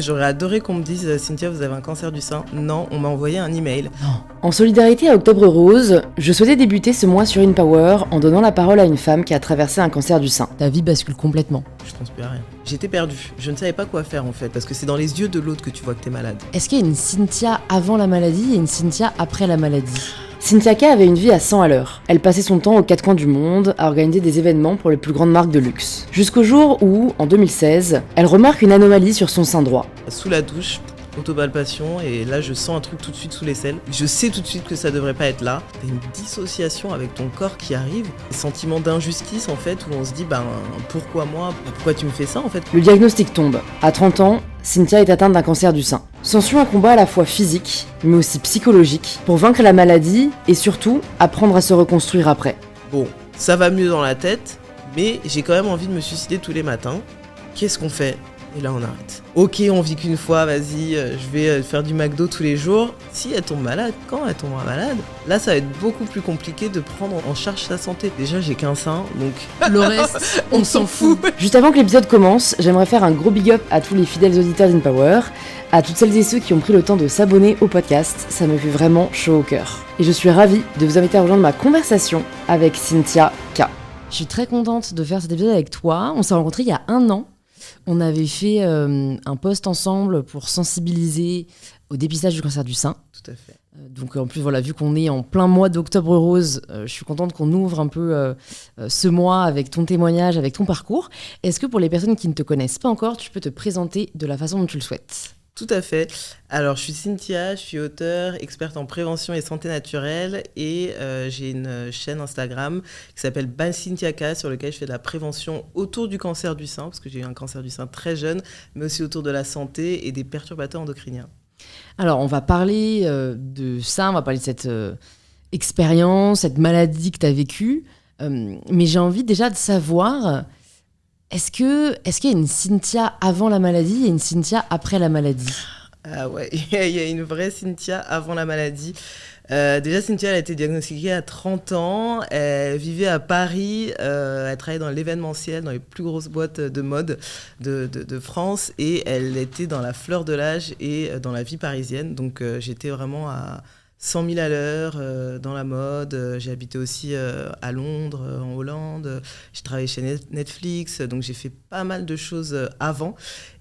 J'aurais adoré qu'on me dise « Cynthia, vous avez un cancer du sein ». Non, on m'a envoyé un email. En solidarité à Octobre Rose, je souhaitais débuter ce mois sur InPower en donnant la parole à une femme qui a traversé un cancer du sein. Ta vie bascule complètement. Je transpire rien. J'étais perdue. Je ne savais pas quoi faire en fait, parce que c'est dans les yeux de l'autre que tu vois que t'es malade. Est-ce qu'il y a une Cynthia avant la maladie et une Cynthia après la maladie ? Cynthia K avait une vie à 100 à l'heure. Elle passait son temps aux quatre coins du monde à organiser des événements pour les plus grandes marques de luxe. Jusqu'au jour où, en 2016, elle remarque une anomalie sur son sein droit. Sous la douche, autopalpation, et là je sens un truc tout de suite sous l'aisselle. Je sais tout de suite que ça devrait pas être là. T'as une dissociation avec ton corps qui arrive, des sentiments d'injustice en fait, où on se dit pourquoi moi, pourquoi tu me fais ça en fait. Le diagnostic tombe. À 30 ans, Cynthia est atteinte d'un cancer du sein. S'ensuit un combat à la fois physique, mais aussi psychologique, pour vaincre la maladie et surtout apprendre à se reconstruire après. Bon, ça va mieux dans la tête, mais j'ai quand même envie de me suicider tous les matins. Qu'est-ce qu'on fait ? Et là on arrête. Ok, on vit qu'une fois, vas-y, je vais faire du McDo tous les jours. Si elle tombe malade, quand elle tombera malade, là ça va être beaucoup plus compliqué de prendre en charge sa santé. Déjà j'ai qu'un sein, donc le reste, on s'en fout. Juste avant que l'épisode commence, j'aimerais faire un gros big up à tous les fidèles auditeurs d'InPower, à toutes celles et ceux qui ont pris le temps de s'abonner au podcast, ça me fait vraiment chaud au cœur. Et je suis ravie de vous inviter à rejoindre ma conversation avec Cynthia K. Je suis très contente de faire cet épisode avec toi. On s'est rencontrés il y a 1 an. On avait fait un post ensemble pour sensibiliser au dépistage du cancer du sein. tout à fait. Donc en plus, voilà, vu qu'on est en plein mois d'Octobre Rose, je suis contente qu'on ouvre un peu ce mois avec ton témoignage, avec ton parcours. Est-ce que pour les personnes qui ne te connaissent pas encore, tu peux te présenter de la façon dont tu le souhaites ? Tout à fait. Alors, je suis Cynthia, je suis auteure, experte en prévention et santé naturelle et j'ai une chaîne Instagram qui s'appelle By Cynthia K, sur laquelle je fais de la prévention autour du cancer du sein, parce que j'ai eu un cancer du sein très jeune, mais aussi autour de la santé et des perturbateurs endocriniens. Alors, on va parler de ça, on va parler de cette expérience, cette maladie que tu as vécue, mais j'ai envie déjà de savoir... Est-ce qu'il y a une Cynthia avant la maladie et une Cynthia après la maladie ? Ah ouais, il y a une vraie Cynthia avant la maladie. Déjà, Cynthia, elle a été diagnostiquée à 30 ans. Elle vivait à Paris. Elle travaillait dans l'événementiel, dans les plus grosses boîtes de mode de France. Et elle était dans la fleur de l'âge et dans la vie parisienne. Donc, j'étais vraiment à 100 000 à l'heure dans la mode. J'ai habité aussi à Londres, en Hollande. J'ai travaillé chez Netflix. Donc, j'ai fait pas mal de choses avant.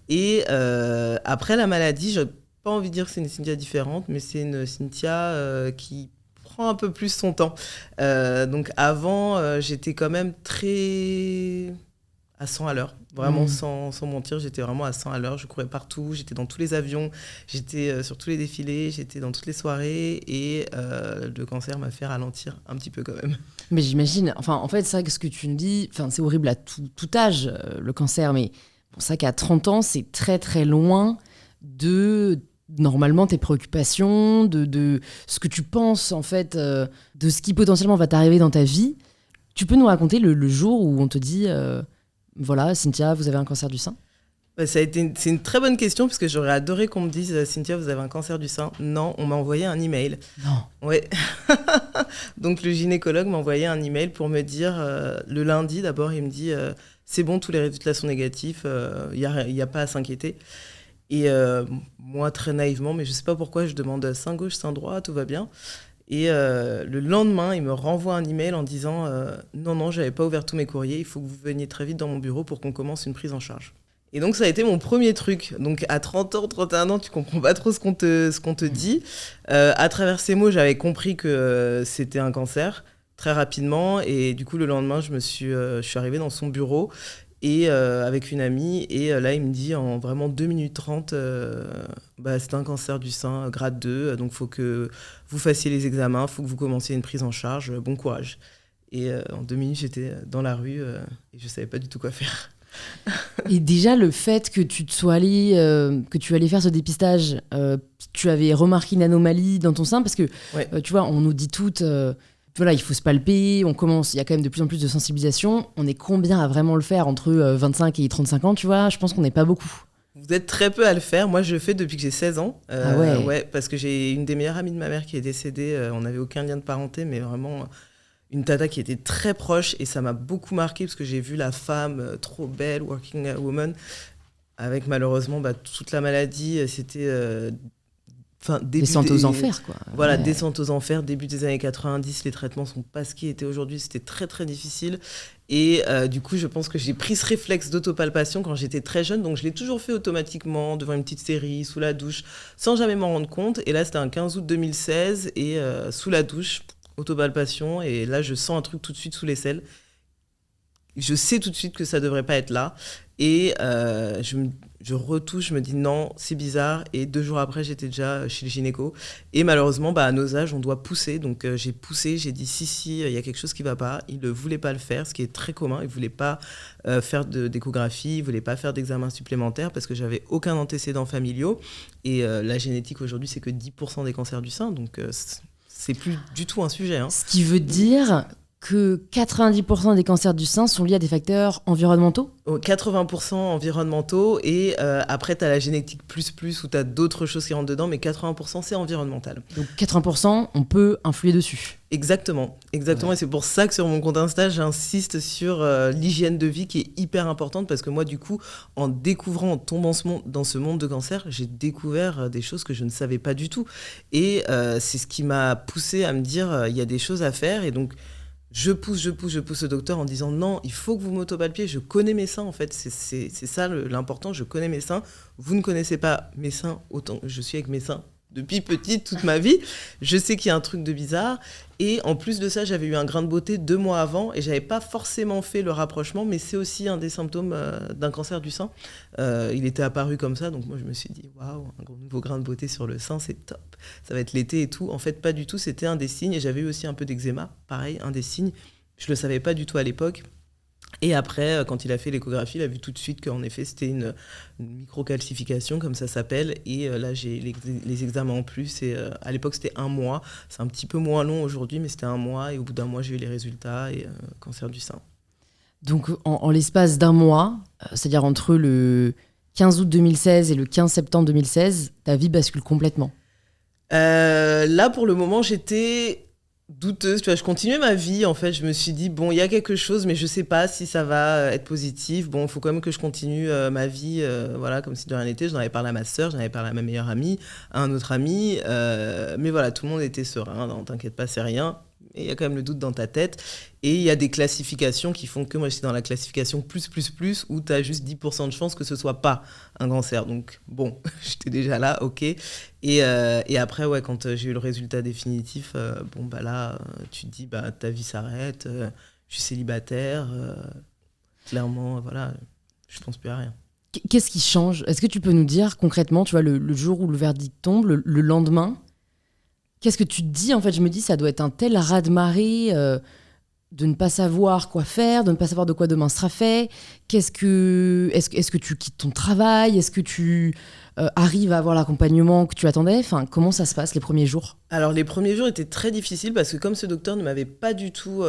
Et après la maladie, je n'ai pas envie de dire que c'est une Cynthia différente, mais c'est une Cynthia qui prend un peu plus son temps. Donc, avant, j'étais quand même très... à 100 à l'heure, vraiment sans mentir, j'étais vraiment à 100 à l'heure, je courais partout, j'étais dans tous les avions, j'étais sur tous les défilés, j'étais dans toutes les soirées et le cancer m'a fait ralentir un petit peu quand même. Mais j'imagine, enfin en fait c'est vrai que ce que tu me dis, c'est horrible à tout âge le cancer, mais bon, c'est vrai qu'à 30 ans c'est très très loin de normalement tes préoccupations, de ce que tu penses en fait, de ce qui potentiellement va t'arriver dans ta vie. Tu peux nous raconter le jour où on te dit... Voilà, Cynthia, vous avez un cancer du sein ? C'est une très bonne question, parce que j'aurais adoré qu'on me dise « Cynthia, vous avez un cancer du sein ». Non, on m'a envoyé un email. Non. Ouais. Donc le gynécologue m'a envoyé un email pour me dire, le lundi d'abord, il me dit « C'est bon, tous les résultats sont négatifs, il n'y a pas à s'inquiéter ». Et moi, très naïvement, mais je ne sais pas pourquoi, je demande sein gauche, sein droit, tout va bien. Et le lendemain, il me renvoie un email en disant non, j'avais pas ouvert tous mes courriers, il faut que vous veniez très vite dans mon bureau pour qu'on commence une prise en charge. Et donc ça a été mon premier truc. Donc à 30 ans, 31 ans, tu comprends pas trop ce qu'on te dit. À travers ces mots, j'avais compris que c'était un cancer très rapidement. Et du coup, le lendemain, je suis arrivée dans son bureau et avec une amie, et là il me dit en vraiment 2 minutes 30 c'est un cancer du sein grade 2, donc il faut que vous fassiez les examens, il faut que vous commenciez une prise en charge, bon courage. Et en 2 minutes j'étais dans la rue et je savais pas du tout quoi faire. Et déjà le fait que tu te sois allé, que tu allais faire ce dépistage, tu avais remarqué une anomalie dans ton sein, parce que ouais. Tu vois, on nous dit toutes... Voilà, il faut se palper, on commence, il y a quand même de plus en plus de sensibilisation. On est combien à vraiment le faire entre 25 et 35 ans, tu vois ? Je pense qu'on n'est pas beaucoup. Vous êtes très peu à le faire. Moi, je le fais depuis que j'ai 16 ans. Ah ouais. Ouais, parce que j'ai une des meilleures amies de ma mère qui est décédée. On n'avait aucun lien de parenté, mais vraiment une tata qui était très proche. Et ça m'a beaucoup marqué parce que j'ai vu la femme trop belle, working woman, avec malheureusement toute la maladie, c'était descente aux enfers, quoi. Voilà, descente aux enfers, début des années 90, les traitements sont pas ce qu'ils étaient aujourd'hui, c'était très très difficile. Et du coup, je pense que j'ai pris ce réflexe d'autopalpation quand j'étais très jeune, donc je l'ai toujours fait automatiquement, devant une petite série, sous la douche, sans jamais m'en rendre compte. Et là, c'était un 15 août 2016, et sous la douche, autopalpation, et là, je sens un truc tout de suite sous l'aisselle. Je sais tout de suite que ça devrait pas être là. Et je retouche, je me dis non, c'est bizarre. Et 2 jours après, j'étais déjà chez le gynéco. Et malheureusement, à nos âges, on doit pousser. Donc j'ai poussé, j'ai dit si, il y a quelque chose qui va pas. Il ne voulait pas le faire, ce qui est très commun. Il ne voulait pas faire d'échographie, il ne voulait pas faire d'examen supplémentaire parce que j'avais aucun antécédent familiaux. Et la génétique aujourd'hui, c'est que 10% des cancers du sein. Donc c'est plus du tout un sujet. Ce qui veut dire que 90% des cancers du sein sont liés à des facteurs environnementaux ? 80% environnementaux et après tu as la génétique plus où tu as d'autres choses qui rentrent dedans, mais 80% c'est environnemental. Donc 80% on peut influer dessus. Exactement. Ouais. Et c'est pour ça que sur mon compte Insta j'insiste sur l'hygiène de vie qui est hyper importante parce que moi du coup en découvrant, en tombant dans ce monde de cancer, j'ai découvert des choses que je ne savais pas du tout et c'est ce qui m'a poussée à me dire il y a des choses à faire et donc je pousse le docteur en disant non, il faut que vous m'autopalpiez, je connais mes seins en fait, c'est ça l'important, je connais mes seins, vous ne connaissez pas mes seins autant que je suis avec mes seins depuis petite, toute ma vie, je sais qu'il y a un truc de bizarre et en plus de ça j'avais eu un grain de beauté 2 mois avant et j'avais pas forcément fait le rapprochement mais c'est aussi un des symptômes d'un cancer du sein, il était apparu comme ça donc moi je me suis dit waouh, un nouveau grain de beauté sur le sein c'est top, ça va être l'été et tout, en fait pas du tout, c'était un des signes et j'avais eu aussi un peu d'eczéma, pareil, un des signes, je le savais pas du tout à l'époque. Et après, quand il a fait l'échographie, il a vu tout de suite qu'en effet, c'était une microcalcification, comme ça s'appelle. Et là, j'ai les examens en plus. Et à l'époque, c'était 1 mois. C'est un petit peu moins long aujourd'hui, mais c'était 1 mois. Et au bout d'1 mois, j'ai eu les résultats et cancer du sein. Donc, en l'espace d'1 mois, c'est-à-dire entre le 15 août 2016 et le 15 septembre 2016, ta vie bascule complètement. Là, pour le moment, j'étais douteuse, tu vois, je continuais ma vie en fait, je me suis dit bon il y a quelque chose mais je sais pas si ça va être positif, bon il faut quand même que je continue ma vie, voilà, comme si de rien n'était. J'en avais parlé à ma sœur, j'en avais parlé à ma meilleure amie, à un autre ami, mais voilà, tout le monde était serein, non t'inquiète pas c'est rien, et il y a quand même le doute dans ta tête et il y a des classifications qui font que moi j'étais dans la classification plus où t'as juste 10% de chance que ce soit pas un cancer, donc bon j'étais déjà là, ok. Et après ouais, quand j'ai eu le résultat définitif, là tu te dis ta vie s'arrête, je suis célibataire, clairement voilà, je pense plus à rien. Qu'est-ce qui change ? Est-ce que tu peux nous dire concrètement, tu vois, le jour où le verdict tombe, le lendemain, qu'est-ce que tu te dis ? En fait, je me dis, ça doit être un tel raz-de-marée de ne pas savoir quoi faire, de ne pas savoir de quoi demain sera fait. Est-ce que tu quittes ton travail ? Est-ce que tu arrives à avoir l'accompagnement que tu attendais ? Enfin, comment ça se passe les premiers jours ? Alors, les premiers jours étaient très difficiles parce que comme ce docteur ne m'avait pas du tout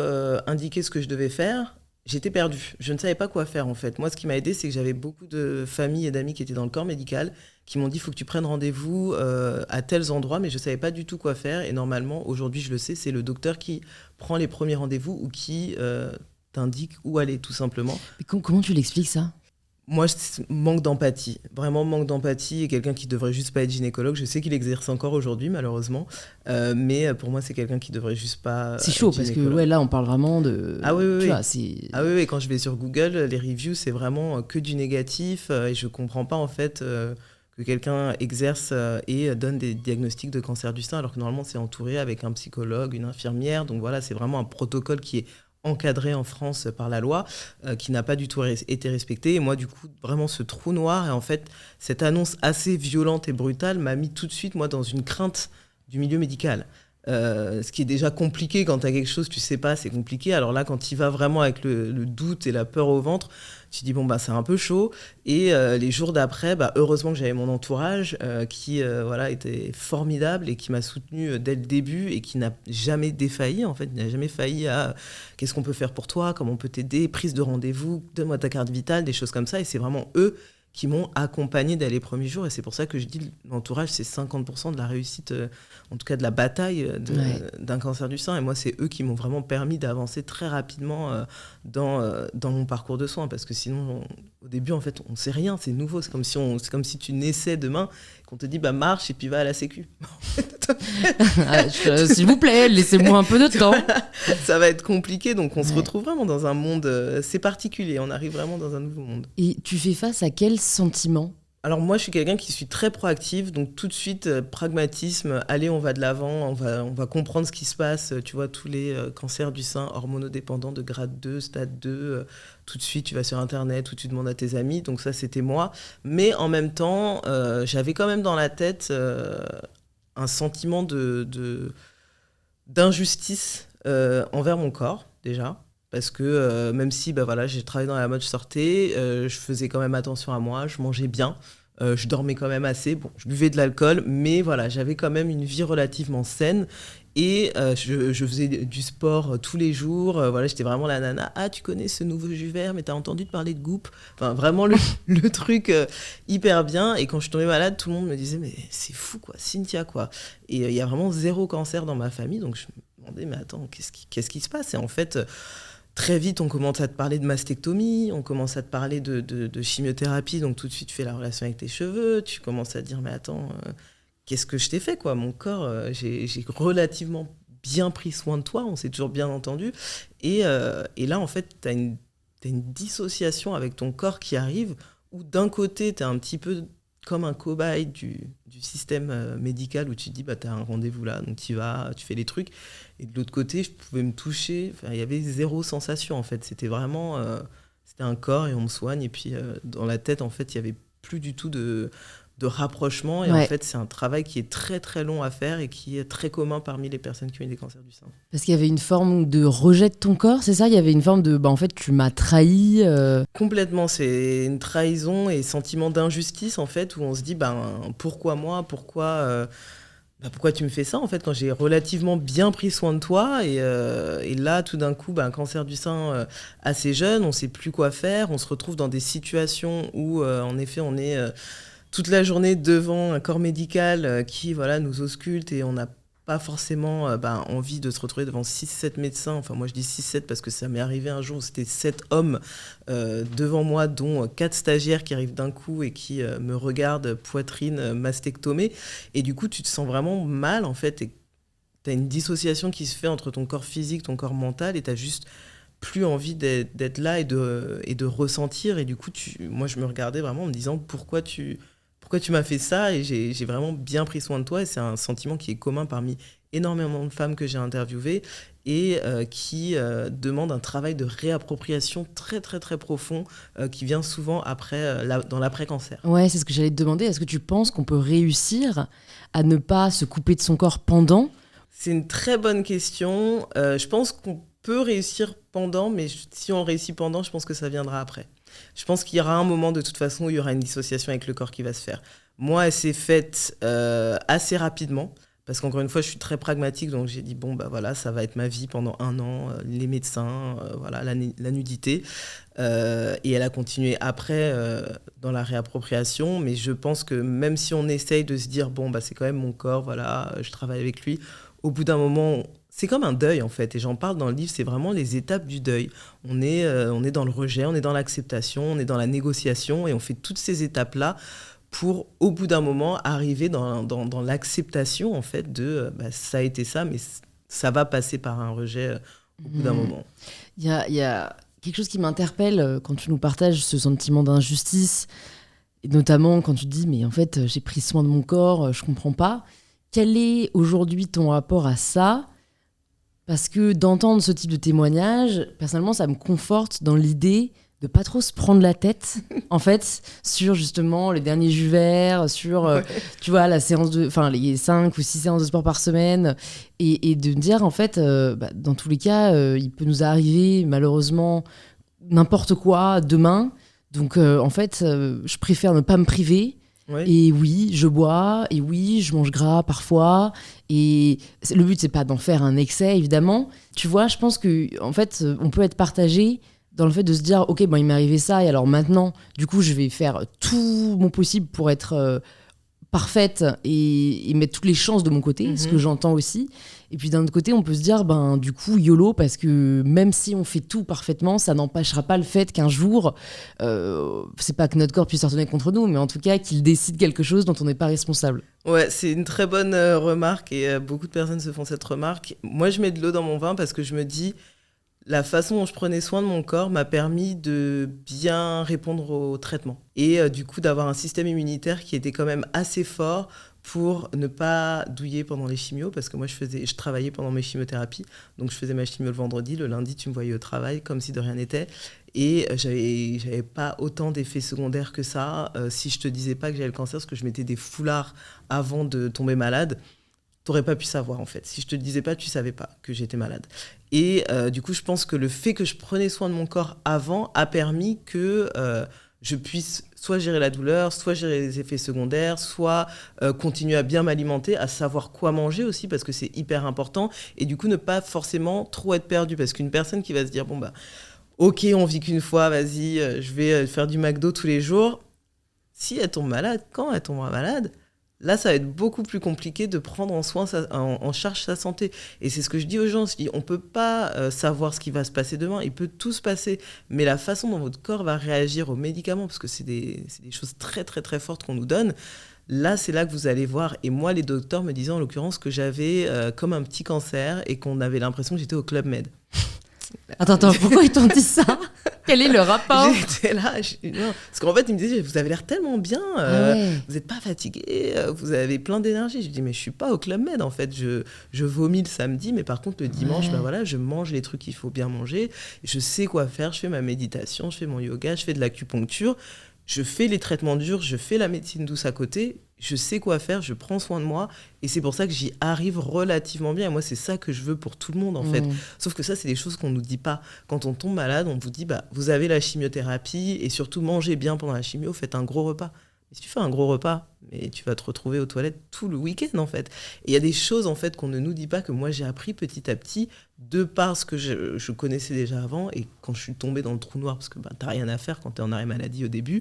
indiqué ce que je devais faire, j'étais perdue. Je ne savais pas quoi faire en fait. Moi, ce qui m'a aidée, c'est que j'avais beaucoup de familles et d'amis qui étaient dans le corps médical, qui m'ont dit il faut que tu prennes rendez-vous à tels endroits, mais je ne savais pas du tout quoi faire. Et normalement, aujourd'hui, je le sais, c'est le docteur qui prend les premiers rendez-vous ou qui t'indique où aller, tout simplement. Mais comment tu l'expliques ça ? Moi, manque d'empathie, vraiment manque d'empathie, et quelqu'un qui devrait juste pas être gynécologue. Je sais qu'il exerce encore aujourd'hui, malheureusement, mais pour moi, c'est quelqu'un qui devrait juste pas. C'est chaud parce que là, on parle vraiment de. Ah oui, oui. Ah oui, quand je vais sur Google, les reviews, c'est vraiment que du négatif, et je comprends pas en fait que quelqu'un exerce et donne des diagnostics de cancer du sein, alors que normalement, c'est entouré avec un psychologue, une infirmière. Donc voilà, c'est vraiment un protocole qui est encadré en France par la loi, qui n'a pas du tout été respecté. Et moi, du coup, vraiment ce trou noir, et en fait, cette annonce assez violente et brutale m'a mis tout de suite, moi, dans une crainte du milieu médical. Ce qui est déjà compliqué quand tu as quelque chose, tu sais pas, c'est compliqué. Alors là, quand tu y vas vraiment avec le doute et la peur au ventre, tu te dis, c'est un peu chaud. Et les jours d'après, heureusement que j'avais mon entourage qui était formidable et qui m'a soutenu dès le début et qui n'a jamais défailli. En fait, il n'a jamais failli à qu'est-ce qu'on peut faire pour toi, comment on peut t'aider, prise de rendez-vous, donne-moi ta carte vitale, des choses comme ça. Et c'est vraiment eux qui m'ont accompagné dès les premiers jours. Et c'est pour ça que je dis l'entourage, c'est 50% de la réussite, en tout cas de la bataille d'un cancer du sein. Et moi, c'est eux qui m'ont vraiment permis d'avancer très rapidement dans mon parcours de soins. Parce que sinon, au début, en fait, on ne sait rien, c'est nouveau. C'est comme si tu naissais demain, qu'on te dit marche et puis va à la sécu. S'il vous plaît, laissez-moi un peu de temps. Ça va être compliqué, donc on se retrouve vraiment dans un monde, c'est particulier, on arrive vraiment dans un nouveau monde. Et tu fais face à quel sentiment ? Alors moi, je suis quelqu'un qui suis très proactive, donc tout de suite, pragmatisme, allez, on va de l'avant, on va comprendre ce qui se passe. Tu vois, tous les cancers du sein hormonodépendants de grade 2, stade 2, tout de suite, tu vas sur Internet ou tu demandes à tes amis, donc ça, c'était moi. Mais en même temps, j'avais quand même dans la tête un sentiment d'injustice envers mon corps, déjà. Parce que même si j'ai travaillé dans la mode, je sortais, je faisais quand même attention à moi, je mangeais bien, je dormais quand même assez, je buvais de l'alcool, mais voilà, j'avais quand même une vie relativement saine et je faisais du sport tous les jours, j'étais vraiment la nana. Ah, tu connais ce nouveau jus vert, mais t'as entendu parler de Goop ? Enfin, vraiment le truc hyper bien. Et quand je tombais malade, tout le monde me disait, mais c'est fou quoi, Cynthia quoi. Et il y a vraiment 0 cancer dans ma famille, donc je me demandais, mais attends, qu'est-ce qui se passe ? Et en fait... Très vite, on commence à te parler de mastectomie, on commence à te parler de chimiothérapie, donc tout de suite, tu fais la relation avec tes cheveux, tu commences à te dire, mais attends, qu'est-ce que je t'ai fait, quoi ? Mon corps, j'ai relativement bien pris soin de toi, on s'est toujours bien entendu, et là, en fait, t'as une dissociation avec ton corps qui arrive, où d'un côté, t'es un petit peu comme un cobaye du système médical, où tu te dis, t'as un rendez-vous là, donc tu y vas, tu fais les trucs. Et de l'autre côté, je pouvais me toucher. Il y avait 0 sensation, en fait. C'était vraiment... c'était un corps et on me soigne. Et puis, dans la tête, en fait, il n'y avait plus du tout de rapprochement. Et en fait, c'est un travail qui est très, très long à faire et qui est très commun parmi les personnes qui ont eu des cancers du sein. Parce qu'il y avait une forme de rejet de ton corps, c'est ça ? Il y avait une forme de... en fait, tu m'as trahi. Complètement. C'est une trahison et sentiment d'injustice, en fait, où on se dit, pourquoi moi ? Pourquoi tu me fais ça, en fait, quand j'ai relativement bien pris soin de toi et là, tout d'un coup, un cancer du sein assez jeune, on ne sait plus quoi faire, on se retrouve dans des situations où, en effet, on est toute la journée devant un corps médical qui nous ausculte et on n'a pas forcément envie de se retrouver devant 6-7 médecins. Enfin, moi, je dis 6-7 parce que ça m'est arrivé un jour où c'était 7 hommes devant moi, dont 4 stagiaires qui arrivent d'un coup et qui me regardent poitrine mastectomée. Et du coup, tu te sens vraiment mal, en fait. Et tu as une dissociation qui se fait entre ton corps physique, ton corps mental, et tu as juste plus envie d'être là et de ressentir. Et du coup, moi, je me regardais vraiment en me disant pourquoi tu m'as fait ça, et j'ai vraiment bien pris soin de toi, et c'est un sentiment qui est commun parmi énormément de femmes que j'ai interviewées et qui demande un travail de réappropriation très très très profond qui vient souvent après, dans l'après-cancer. Ouais, c'est ce que j'allais te demander. Est-ce que tu penses qu'on peut réussir à ne pas se couper de son corps pendant ? C'est une très bonne question. Je pense qu'on peut réussir pendant, mais si on réussit pendant, je pense que ça viendra après. Je pense qu'il y aura un moment, de toute façon, où il y aura une dissociation avec le corps qui va se faire. Moi, elle s'est faite assez rapidement, parce qu'encore une fois, je suis très pragmatique, donc j'ai dit, ça va être ma vie pendant 1 an, les médecins, la nudité. Et elle a continué après dans la réappropriation, mais je pense que même si on essaye de se dire, c'est quand même mon corps, je travaille avec lui, au bout d'un moment... C'est comme un deuil, en fait, et j'en parle dans le livre, c'est vraiment les étapes du deuil. On est dans le rejet, on est dans l'acceptation, on est dans la négociation, et on fait toutes ces étapes-là pour, au bout d'un moment, arriver dans l'acceptation, en fait, de ça a été ça, mais ça va passer par un rejet au bout d'un moment. Il y a quelque chose qui m'interpelle quand tu nous partages ce sentiment d'injustice, et notamment quand tu dis, mais en fait, j'ai pris soin de mon corps, je comprends pas. Quel est aujourd'hui ton rapport à ça ? Parce que d'entendre ce type de témoignage, personnellement, ça me conforte dans l'idée de pas trop se prendre la tête, en fait, sur justement les derniers jus verts, sur, tu vois, les 5 ou 6 séances de sport par semaine, et de me dire, en fait, dans tous les cas, il peut nous arriver, malheureusement, n'importe quoi demain. Donc, en fait, je préfère ne pas me priver. Ouais. Et oui, je bois, et oui, je mange gras parfois, et le but, c'est pas d'en faire un excès, évidemment. Tu vois, je pense que, en fait, on peut être partagé dans le fait de se dire, ok, il m'est arrivé ça, et alors maintenant, du coup, je vais faire tout mon possible pour être parfaite et mettre toutes les chances de mon côté, ce que j'entends aussi. Et puis d'un autre côté, on peut se dire, du coup, YOLO, parce que même si on fait tout parfaitement, ça n'empêchera pas le fait qu'un jour, c'est pas que notre corps puisse se retourner contre nous, mais en tout cas qu'il décide quelque chose dont on n'est pas responsable. Ouais, c'est une très bonne remarque et beaucoup de personnes se font cette remarque. Moi, je mets de l'eau dans mon vin parce que je me dis, la façon dont je prenais soin de mon corps m'a permis de bien répondre au traitement. Et du coup, d'avoir un système immunitaire qui était quand même assez fort pour ne pas douiller pendant les chimios, parce que moi, je travaillais pendant mes chimiothérapies. Donc, je faisais ma chimio le vendredi. Le lundi, tu me voyais au travail comme si de rien n'était. Et j'avais pas autant d'effets secondaires que ça. Si je te disais pas que j'avais le cancer, parce que je mettais des foulards avant de tomber malade, t'aurais pas pu savoir en fait. Si je te le disais pas, tu savais pas que j'étais malade. Et du coup, je pense que le fait que je prenais soin de mon corps avant a permis que je puisse soit gérer la douleur, soit gérer les effets secondaires, soit continuer à bien m'alimenter, à savoir quoi manger aussi, parce que c'est hyper important. Et du coup, ne pas forcément trop être perdu, parce qu'une personne qui va se dire, ok, on vit qu'une fois, vas-y, je vais faire du McDo tous les jours. Si elle tombe malade, quand elle tombera malade, là, ça va être beaucoup plus compliqué de prendre en charge sa santé. Et c'est ce que je dis aux gens. Je dis, on ne peut pas savoir ce qui va se passer demain. Il peut tout se passer. Mais la façon dont votre corps va réagir aux médicaments, parce que c'est des choses très, très, très fortes qu'on nous donne, là, c'est là que vous allez voir. Et moi, les docteurs me disaient en l'occurrence que j'avais comme un petit cancer et qu'on avait l'impression que j'étais au Club Med. Attends, pourquoi ils t'ont dit ça ? Quel est le rapport ? J'étais là, non. Parce qu'en fait, ils me disaient, vous avez l'air tellement bien, vous n'êtes pas fatigué, vous avez plein d'énergie. Je dis, mais je ne suis pas au Club Med, en fait. Je vomis le samedi, mais par contre, le dimanche, je mange les trucs qu'il faut bien manger. Je sais quoi faire, je fais ma méditation, je fais mon yoga, je fais de l'acupuncture, je fais les traitements durs, je fais la médecine douce à côté. Je sais quoi faire, je prends soin de moi et c'est pour ça que j'y arrive relativement bien. Et moi, c'est ça que je veux pour tout le monde, en fait. Sauf que ça, c'est des choses qu'on ne nous dit pas. Quand on tombe malade, on vous dit, vous avez la chimiothérapie et surtout, mangez bien pendant la chimio, faites un gros repas. Mais si tu fais un gros repas, mais tu vas te retrouver aux toilettes tout le week-end, en fait. Et il y a des choses, en fait, qu'on ne nous dit pas, que moi, j'ai appris petit à petit, de par ce que je connaissais déjà avant. Et quand je suis tombée dans le trou noir, parce que t'as rien à faire quand t'es en arrêt maladie au début,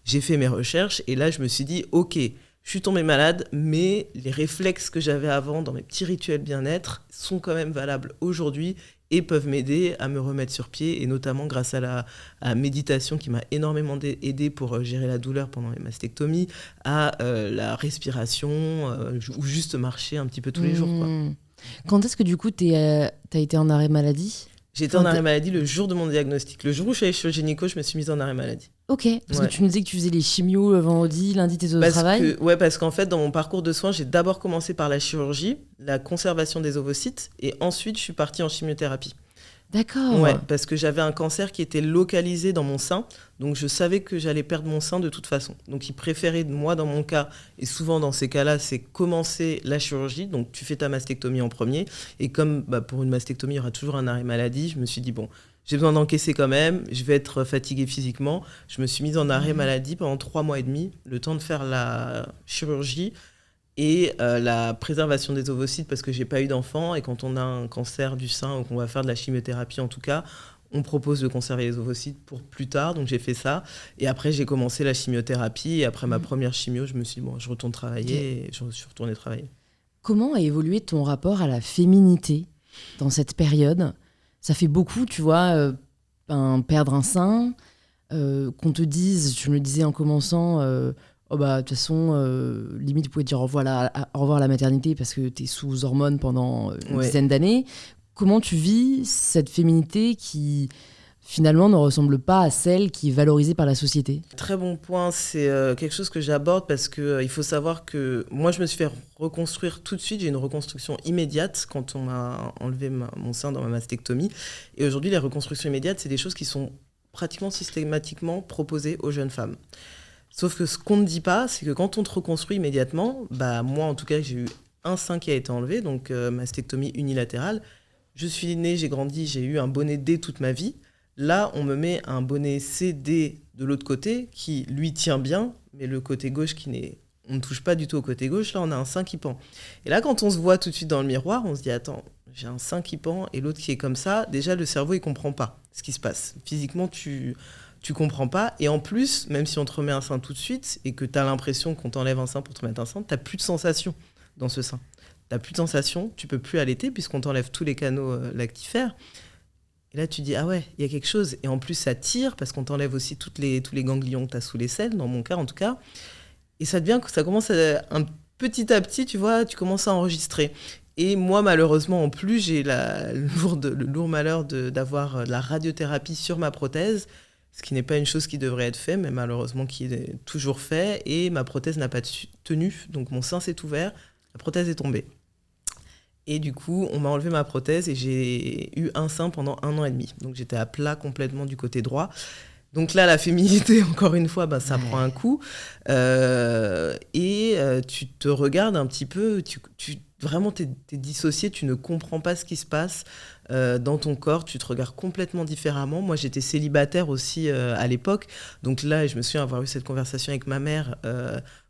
j'ai fait mes recherches et là, je me suis dit, ok, je suis tombée malade, mais les réflexes que j'avais avant dans mes petits rituels bien-être sont quand même valables aujourd'hui et peuvent m'aider à me remettre sur pied, et notamment grâce à la méditation qui m'a énormément aidé pour gérer la douleur pendant les mastectomies, à la respiration, ou juste marcher un petit peu tous les jours, quoi. Quand est-ce que du coup t'as été en arrêt maladie ? J'étais en arrêt maladie le jour de mon diagnostic. Le jour où je suis allée chez le gynéco, je me suis mise en arrêt maladie. Ok, parce que tu nous disais que tu faisais les chimios le vendredi, lundi t'étais au travail. Parce qu'en fait, dans mon parcours de soins, j'ai d'abord commencé par la chirurgie, la conservation des ovocytes, et ensuite je suis partie en chimiothérapie. D'accord. Ouais, parce que j'avais un cancer qui était localisé dans mon sein, donc je savais que j'allais perdre mon sein de toute façon. Donc ils préféraient, moi dans mon cas, et souvent dans ces cas-là, c'est commencer la chirurgie, donc tu fais ta mastectomie en premier, et comme pour une mastectomie, il y aura toujours un arrêt maladie, je me suis dit, j'ai besoin d'encaisser quand même, je vais être fatiguée physiquement. Je me suis mise en arrêt maladie pendant 3 mois et demi, le temps de faire la chirurgie et la préservation des ovocytes, parce que j'ai pas eu d'enfant, et quand on a un cancer du sein ou qu'on va faire de la chimiothérapie en tout cas, on propose de conserver les ovocytes pour plus tard, donc j'ai fait ça. Et après, j'ai commencé la chimiothérapie, et après ma première chimio, je me suis dit, je retourne travailler, et je suis retournée travailler. Comment a évolué ton rapport à la féminité dans cette période ? Ça fait beaucoup, tu vois, perdre un sein, qu'on te dise, je me le disais en commençant, de toute façon, limite, vous pouvez dire au revoir à la maternité parce que tu es sous hormones pendant une dizaine d'années. Comment tu vis cette féminité qui, finalement, ne ressemble pas à celle qui est valorisée par la société ? Très bon point, c'est quelque chose que j'aborde parce qu'il faut savoir que moi, je me suis fait reconstruire tout de suite. J'ai une reconstruction immédiate quand on m'a enlevé mon sein dans ma mastectomie. Et aujourd'hui, les reconstructions immédiates, c'est des choses qui sont pratiquement systématiquement proposées aux jeunes femmes. Sauf que ce qu'on ne dit pas, c'est que quand on te reconstruit immédiatement, moi en tout cas, j'ai eu un sein qui a été enlevé, donc mastectomie unilatérale. Je suis née, j'ai grandi, j'ai eu un bonnet D toute ma vie. Là, on me met un bonnet CD de l'autre côté qui, lui, tient bien, mais le côté gauche on ne touche pas du tout au côté gauche. Là, on a un sein qui pend. Et là, quand on se voit tout de suite dans le miroir, on se dit, attends, j'ai un sein qui pend et l'autre qui est comme ça, déjà le cerveau il comprend pas ce qui se passe. Physiquement tu comprends pas, et en plus, même si on te remet un sein tout de suite et que tu as l'impression qu'on t'enlève un sein pour te mettre un sein, tu n'as plus de sensation dans ce sein. Tu n'as plus de sensation, tu peux plus allaiter puisqu'on t'enlève tous les canaux lactifères. Et là, tu dis, ah ouais, il y a quelque chose. Et en plus, ça tire parce qu'on t'enlève aussi tous les ganglions que tu as sous les selles, dans mon cas en tout cas. Et ça commence petit à petit, tu vois, tu commences à enregistrer. Et moi, malheureusement, en plus, j'ai le lourd malheur d'avoir de la radiothérapie sur ma prothèse, ce qui n'est pas une chose qui devrait être fait, mais malheureusement qui est toujours fait. Et ma prothèse n'a pas tenu, donc mon sein s'est ouvert, la prothèse est tombée. Et du coup, on m'a enlevé ma prothèse et j'ai eu un sein pendant 1 an et demi. Donc j'étais à plat complètement du côté droit. Donc là, la féminité, encore une fois, ça prend un coup. Tu te regardes un petit peu, vraiment, t'es dissocié, tu ne comprends pas ce qui se passe dans ton corps, tu te regardes complètement différemment. Moi, j'étais célibataire aussi à l'époque. Donc là, je me souviens avoir eu cette conversation avec ma mère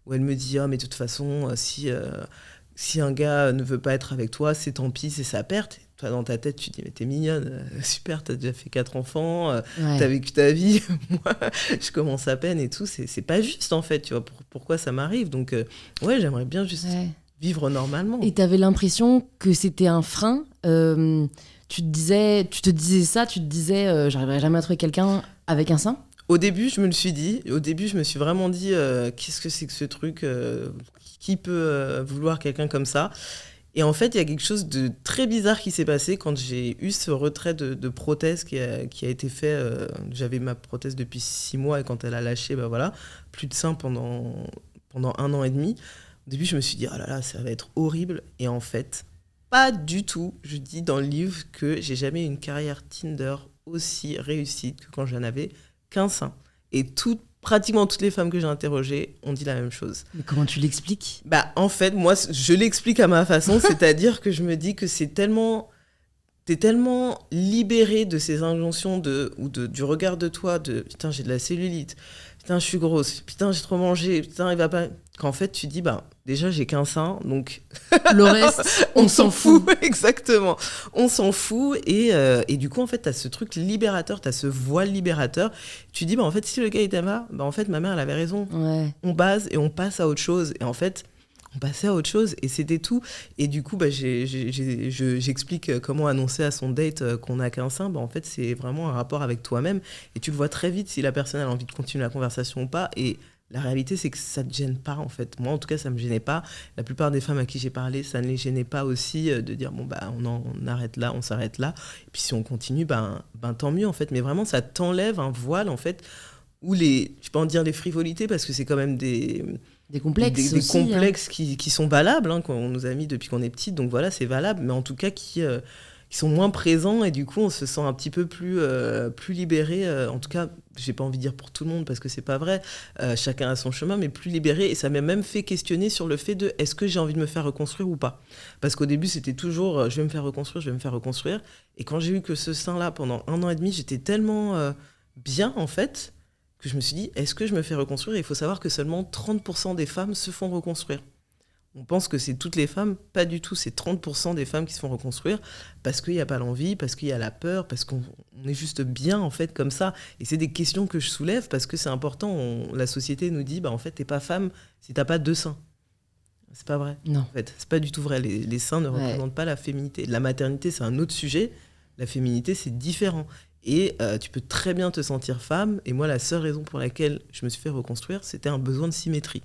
où elle me dit « Oh, mais de toute façon, si un gars ne veut pas être avec toi, c'est tant pis, c'est sa perte. » Toi, dans ta tête, tu te dis, mais t'es mignonne, super, t'as déjà fait 4 enfants, t'as vécu ta vie. Moi, je commence à peine et tout. C'est pas juste, en fait, tu vois, pourquoi ça m'arrive. Donc, j'aimerais bien juste vivre normalement. Et t'avais l'impression que c'était un frein. Tu te disais, j'arriverai jamais à trouver quelqu'un avec un sein. Au début, je me suis vraiment dit, qu'est-ce que c'est que ce truc qui peut vouloir quelqu'un comme ça? Et en fait, il y a quelque chose de très bizarre qui s'est passé quand j'ai eu ce retrait de prothèse qui a été fait. J'avais ma prothèse depuis 6 mois et quand elle a lâché, plus de sein pendant 1 an et demi. Au début, je me suis dit, oh là là, ça va être horrible. Et en fait, pas du tout. Je dis dans le livre que j'ai jamais eu une carrière Tinder aussi réussie que quand je n'avais qu'un sein. Et pratiquement toutes les femmes que j'ai interrogées ont dit la même chose. Mais comment tu l'expliques ? En fait, moi, je l'explique à ma façon, c'est-à-dire que je me dis que t'es tellement libérée de ces injonctions du regard de toi, de « putain, j'ai de la cellulite », « putain, je suis grosse », « putain, j'ai trop mangé », « putain, il va pas… » Qu'en fait, tu dis « déjà, j'ai qu'un sein, donc… » Le reste, on s'en fout. Exactement, on s'en fout. Et du coup, en fait, t'as ce truc libérateur, t'as ce voile libérateur. Tu dis, en fait, si le gars il t'aime pas, en fait, ma mère, elle avait raison. Ouais. On base et on passe à autre chose. Et en fait, on passait à autre chose et c'était tout. Et du coup, j'explique comment annoncer à son date qu'on a qu'un sein. En fait, c'est vraiment un rapport avec toi-même. Et tu le vois très vite si la personne a envie de continuer la conversation ou pas. Et la réalité, c'est que ça ne te gêne pas, en fait. Moi, en tout cas, ça ne me gênait pas. La plupart des femmes à qui j'ai parlé, ça ne les gênait pas aussi de dire, on arrête là, on s'arrête là. Et puis, si on continue, tant mieux, en fait. Mais vraiment, ça t'enlève un voile, en fait, où je ne vais pas en dire les frivolités, parce que c'est quand même des complexes des aussi, complexes qui sont valables, qu'on nous a mis depuis qu'on est petite. Donc voilà, c'est valable. Mais en tout cas, qui sont moins présents et du coup on se sent un petit peu plus libéré, en tout cas j'ai pas envie de dire pour tout le monde parce que c'est pas vrai, chacun a son chemin, mais plus libéré. Et ça m'a même fait questionner sur le fait de est-ce que j'ai envie de me faire reconstruire ou pas, parce qu'au début c'était toujours je vais me faire reconstruire, et quand j'ai eu que ce sein là pendant 1 an et demi, j'étais tellement bien en fait que je me suis dit est-ce que je me fais reconstruire. Et il faut savoir que seulement 30% des femmes se font reconstruire. On pense que c'est toutes les femmes, pas du tout, c'est 30% des femmes qui se font reconstruire parce qu'il n'y a pas l'envie, parce qu'il y a la peur, parce qu'on est juste bien en fait comme ça. Et c'est des questions que je soulève parce que c'est important. La société nous dit, en fait, t'es pas femme si t'as pas 2 seins. C'est pas vrai. Non. En fait, c'est pas du tout vrai. Les seins ne représentent pas la féminité. La maternité, c'est un autre sujet. La féminité, c'est différent. Et tu peux très bien te sentir femme. Et moi, la seule raison pour laquelle je me suis fait reconstruire, c'était un besoin de symétrie.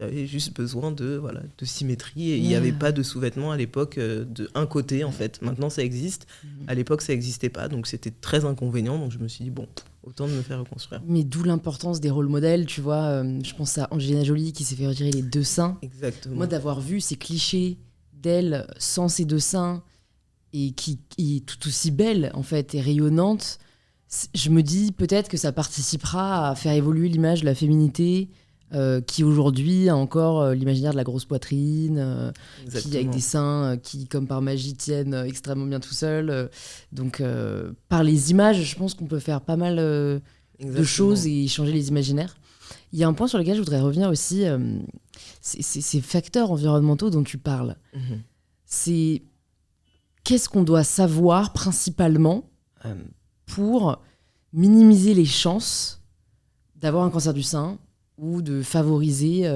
J'avais juste besoin de symétrie. Et il n'y avait pas de sous-vêtements à l'époque de un côté, en fait. Maintenant, ça existe. À l'époque, ça n'existait pas. Donc, c'était très inconvénient. Donc, je me suis dit, autant de me faire reconstruire. Mais d'où l'importance des rôles modèles, tu vois. Je pense à Angelina Jolie qui s'est fait retirer les 2 seins. Exactement. Moi, d'avoir vu ces clichés d'elle sans ses 2 seins et qui est tout aussi belle, en fait, et rayonnante, je me dis peut-être que ça participera à faire évoluer l'image de la féminité qui aujourd'hui a encore l'imaginaire de la grosse poitrine, qui avec des seins qui, comme par magie, tiennent extrêmement bien tout seuls. Donc, par les images, je pense qu'on peut faire pas mal de choses et changer les imaginaires. Il y a un point sur lequel je voudrais revenir aussi, c'est ces facteurs environnementaux dont tu parles. C'est qu'est-ce qu'on doit savoir principalement pour minimiser les chances d'avoir un cancer du sein ou de favoriser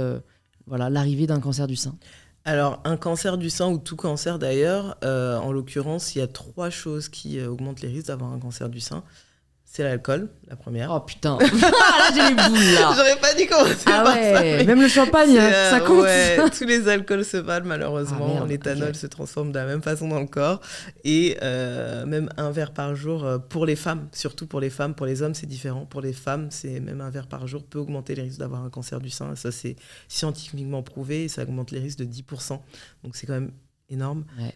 l'arrivée d'un cancer du sein? Alors, un cancer du sein ou tout cancer d'ailleurs, en l'occurrence, il y a 3 choses qui augmentent les risques d'avoir un cancer du sein. C'est l'alcool, la première. Oh putain, là j'ai les boules là. J'aurais pas dû commencer par ça. Mais... Même le champagne, ça compte. Ouais, tous les alcools se valent malheureusement. Merde, l'éthanol se transforme de la même façon dans le corps. Et même un verre par jour pour les femmes, surtout pour les femmes. Pour les hommes, c'est différent. Pour les femmes, c'est même un verre par jour peut augmenter les risques d'avoir un cancer du sein. Ça, c'est scientifiquement prouvé et ça augmente les risques de 10%. Donc c'est quand même énorme. Ouais.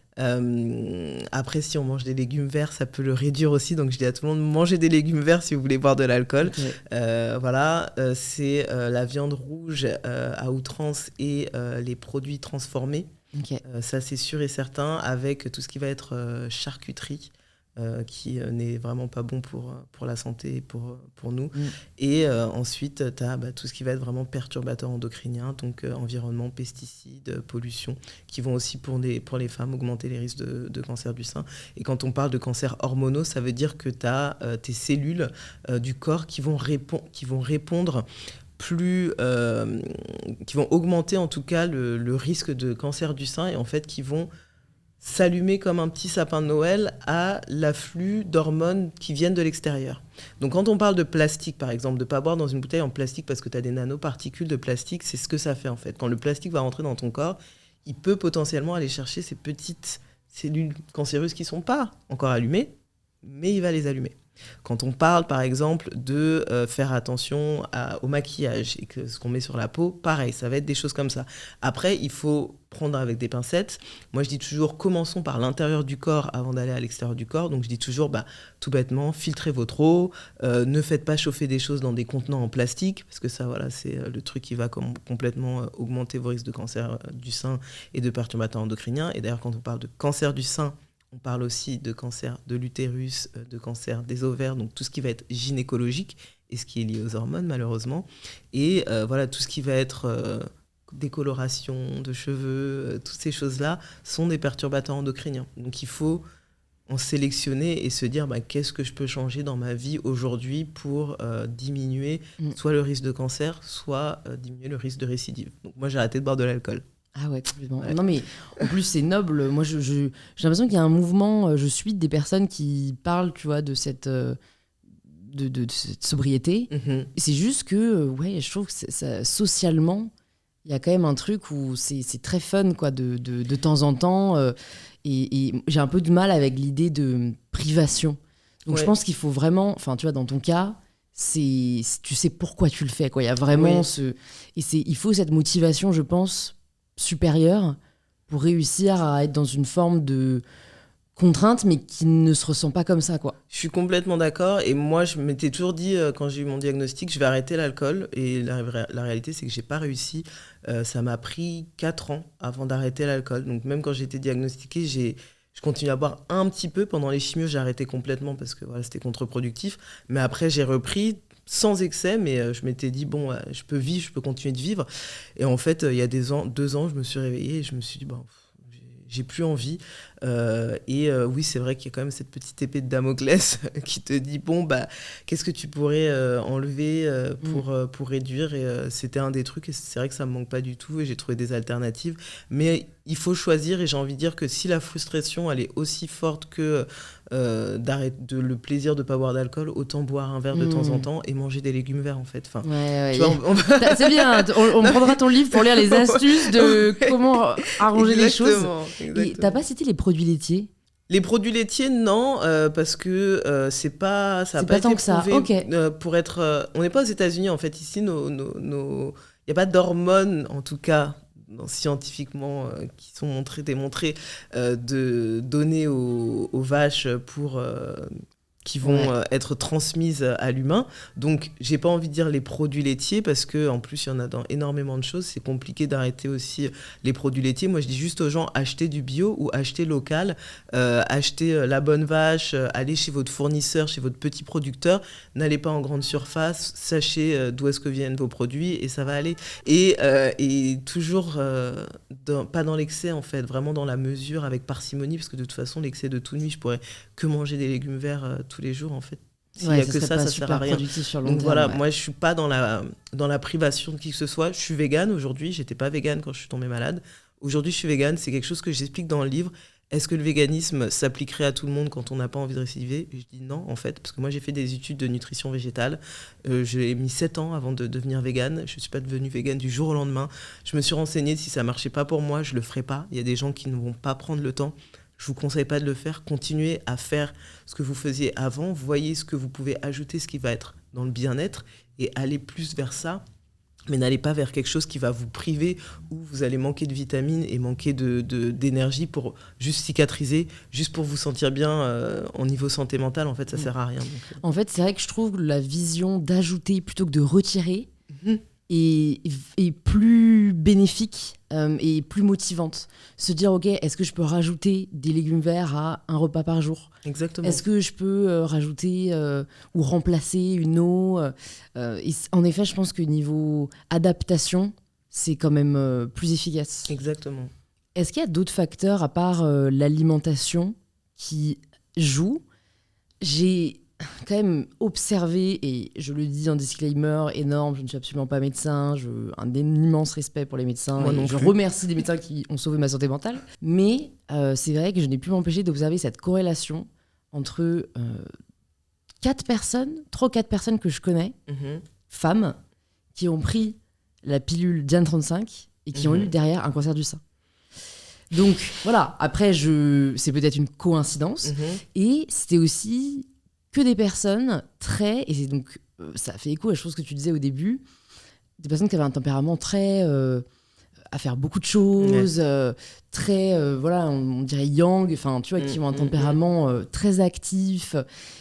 Après, si on mange des légumes verts, ça peut le réduire aussi. Donc, je dis à tout le monde, mangez des légumes verts si vous voulez boire de l'alcool. Okay. C'est la viande rouge à outrance et les produits transformés. Okay. Ça, c'est sûr et certain, avec tout ce qui va être charcuterie. Qui n'est vraiment pas bon pour la santé et pour nous. Et ensuite, tu as tout ce qui va être vraiment perturbateur endocrinien, donc environnement, pesticides, pollution, qui vont aussi pour les femmes augmenter les risques de cancer du sein. Et quand on parle de cancer hormonaux, ça veut dire que tu as tes cellules du corps qui vont répondre plus, qui vont augmenter en tout cas le risque de cancer du sein et en fait qui vont s'allumer comme un petit sapin de Noël à l'afflux d'hormones qui viennent de l'extérieur. Donc quand on parle de plastique, par exemple, de ne pas boire dans une bouteille en plastique parce que tu as des nanoparticules de plastique, c'est ce que ça fait en fait. Quand le plastique va rentrer dans ton corps, il peut potentiellement aller chercher ces petites cellules cancéreuses qui ne sont pas encore allumées, mais il va les allumer. Quand on parle, par exemple, de faire attention au maquillage et que ce qu'on met sur la peau, pareil, ça va être des choses comme ça. Après, il faut prendre avec des pincettes. Moi, je dis toujours, commençons par l'intérieur du corps avant d'aller à l'extérieur du corps. Donc, je dis toujours, tout bêtement, filtrez votre eau, ne faites pas chauffer des choses dans des contenants en plastique, parce que ça, voilà, c'est le truc qui va complètement augmenter vos risques de cancer du sein et de perturbateurs endocriniens. Et d'ailleurs, quand on parle de cancer du sein, on parle aussi de cancer de l'utérus, de cancer des ovaires, donc tout ce qui va être gynécologique et ce qui est lié aux hormones malheureusement. Et tout ce qui va être décoloration de cheveux, toutes ces choses-là sont des perturbateurs endocriniens. Donc il faut en sélectionner et se dire qu'est-ce que je peux changer dans ma vie aujourd'hui pour diminuer soit le risque de cancer, soit diminuer le risque de récidive. Donc moi j'ai arrêté de boire de l'alcool. Ah ouais, complètement. Ouais. Non mais en plus c'est noble. Moi j'ai l'impression qu'il y a un mouvement, je suis des personnes qui parlent, tu vois, de cette, de cette sobriété. Et c'est juste que, je trouve que ça, socialement, il y a quand même un truc où c'est très fun quoi, de temps en temps. Et j'ai un peu de mal avec l'idée de privation. Donc je pense qu'il faut vraiment, enfin tu vois, dans ton cas, tu sais pourquoi tu le fais, quoi. Il y a vraiment il faut cette motivation, je pense, supérieure pour réussir à être dans une forme de contrainte mais qui ne se ressent pas comme ça, quoi. Je suis complètement d'accord et moi je m'étais toujours dit quand j'ai eu mon diagnostic je vais arrêter l'alcool et la réalité c'est que j'ai pas réussi. Ça m'a pris 4 ans avant d'arrêter l'alcool, donc même quand j'ai été diagnostiquée je continue à boire un petit peu. Pendant les chimios j'ai arrêté complètement parce que c'était contre-productif, mais après j'ai repris sans excès, mais je m'étais dit je peux vivre, je peux continuer de vivre. Et en fait il y a 2 ans je me suis réveillée et je me suis dit j'ai plus envie. Oui, c'est vrai qu'il y a quand même cette petite épée de Damoclès qui te dit qu'est-ce que tu pourrais enlever pour réduire. Et c'était un des trucs, et c'est vrai que ça me manque pas du tout. Et j'ai trouvé des alternatives. Mais il faut choisir. Et j'ai envie de dire que si la frustration elle est aussi forte que le plaisir de pas boire d'alcool, autant boire un verre de temps en temps et manger des légumes verts en fait. Enfin, tu vois, c'est bien. On prendra ton livre pour lire les astuces de comment arranger les choses. Exactement. Et t'as pas cité les produits laitiers? Les produits laitiers, non, parce que c'est pas, ça n'a pas été tant que ça. Okay. Pour être, on n'est pas aux États-Unis en fait. Ici, il y a pas d'hormones en tout cas scientifiquement qui sont démontrées de donner aux vaches pour qui vont être transmises à l'humain. Donc, j'ai pas envie de dire les produits laitiers parce que en plus, il y en a dans énormément de choses. C'est compliqué d'arrêter aussi les produits laitiers. Moi, je dis juste aux gens, achetez du bio ou achetez local, achetez la bonne vache, allez chez votre fournisseur, chez votre petit producteur. N'allez pas en grande surface, sachez d'où est-ce que viennent vos produits et ça va aller. Et toujours pas dans l'excès, en fait, vraiment dans la mesure, avec parcimonie, parce que de toute façon, l'excès de tout nuit, je pourrais que manger des légumes verts tous les jours, en fait. S'il n'y a que ça sert à rien. Donc voilà, moi je suis pas dans la privation de qui que ce soit. Je suis végane aujourd'hui, j'étais pas végane quand je suis tombée malade. Aujourd'hui je suis végane, c'est quelque chose que j'explique dans le livre. Est-ce que le véganisme s'appliquerait à tout le monde quand on n'a pas envie de récidiver ? Et je dis non, en fait, parce que moi j'ai fait des études de nutrition végétale. J'ai mis 7 ans avant de devenir végane. Je ne suis pas devenue végane du jour au lendemain. Je me suis renseignée, si ça ne marchait pas pour moi, je ne le ferai pas. Il y a des gens qui ne vont pas prendre le temps. Je ne vous conseille pas de le faire. Continuez à faire ce que vous faisiez avant. Voyez ce que vous pouvez ajouter, ce qui va être dans le bien-être, et allez plus vers ça. Mais n'allez pas vers quelque chose qui va vous priver, où vous allez manquer de vitamines et manquer d'énergie pour juste cicatriser, juste pour vous sentir bien au niveau santé mentale. En fait, ça ne sert à rien. Donc. En fait, c'est vrai que je trouve la vision d'ajouter plutôt que de retirer est plus bénéfique et plus motivante. Se dire, ok, est-ce que je peux rajouter des légumes verts à un repas par jour ? Exactement. Est-ce que je peux rajouter ou remplacer une eau et en effet, je pense que niveau adaptation, c'est quand même plus efficace. Exactement. Est-ce qu'il y a d'autres facteurs à part l'alimentation qui jouent ? J'ai quand même observé, et je le dis en disclaimer énorme, je ne suis absolument pas médecin, j'ai un immense respect pour les médecins, moi non je plus. remercie les médecins qui ont sauvé ma santé mentale, mais c'est vrai que je n'ai pu m'empêcher d'observer cette corrélation entre 3 ou 4 personnes que je connais, femmes, qui ont pris la pilule Diane 35 et qui ont eu derrière un cancer du sein. Donc voilà, après c'est peut-être une coïncidence, et c'était aussi que des personnes et c'est donc ça fait écho à la chose que tu disais au début, des personnes qui avaient un tempérament très à faire beaucoup de choses, très voilà, on dirait yang, enfin tu vois, qui ont un tempérament très actif.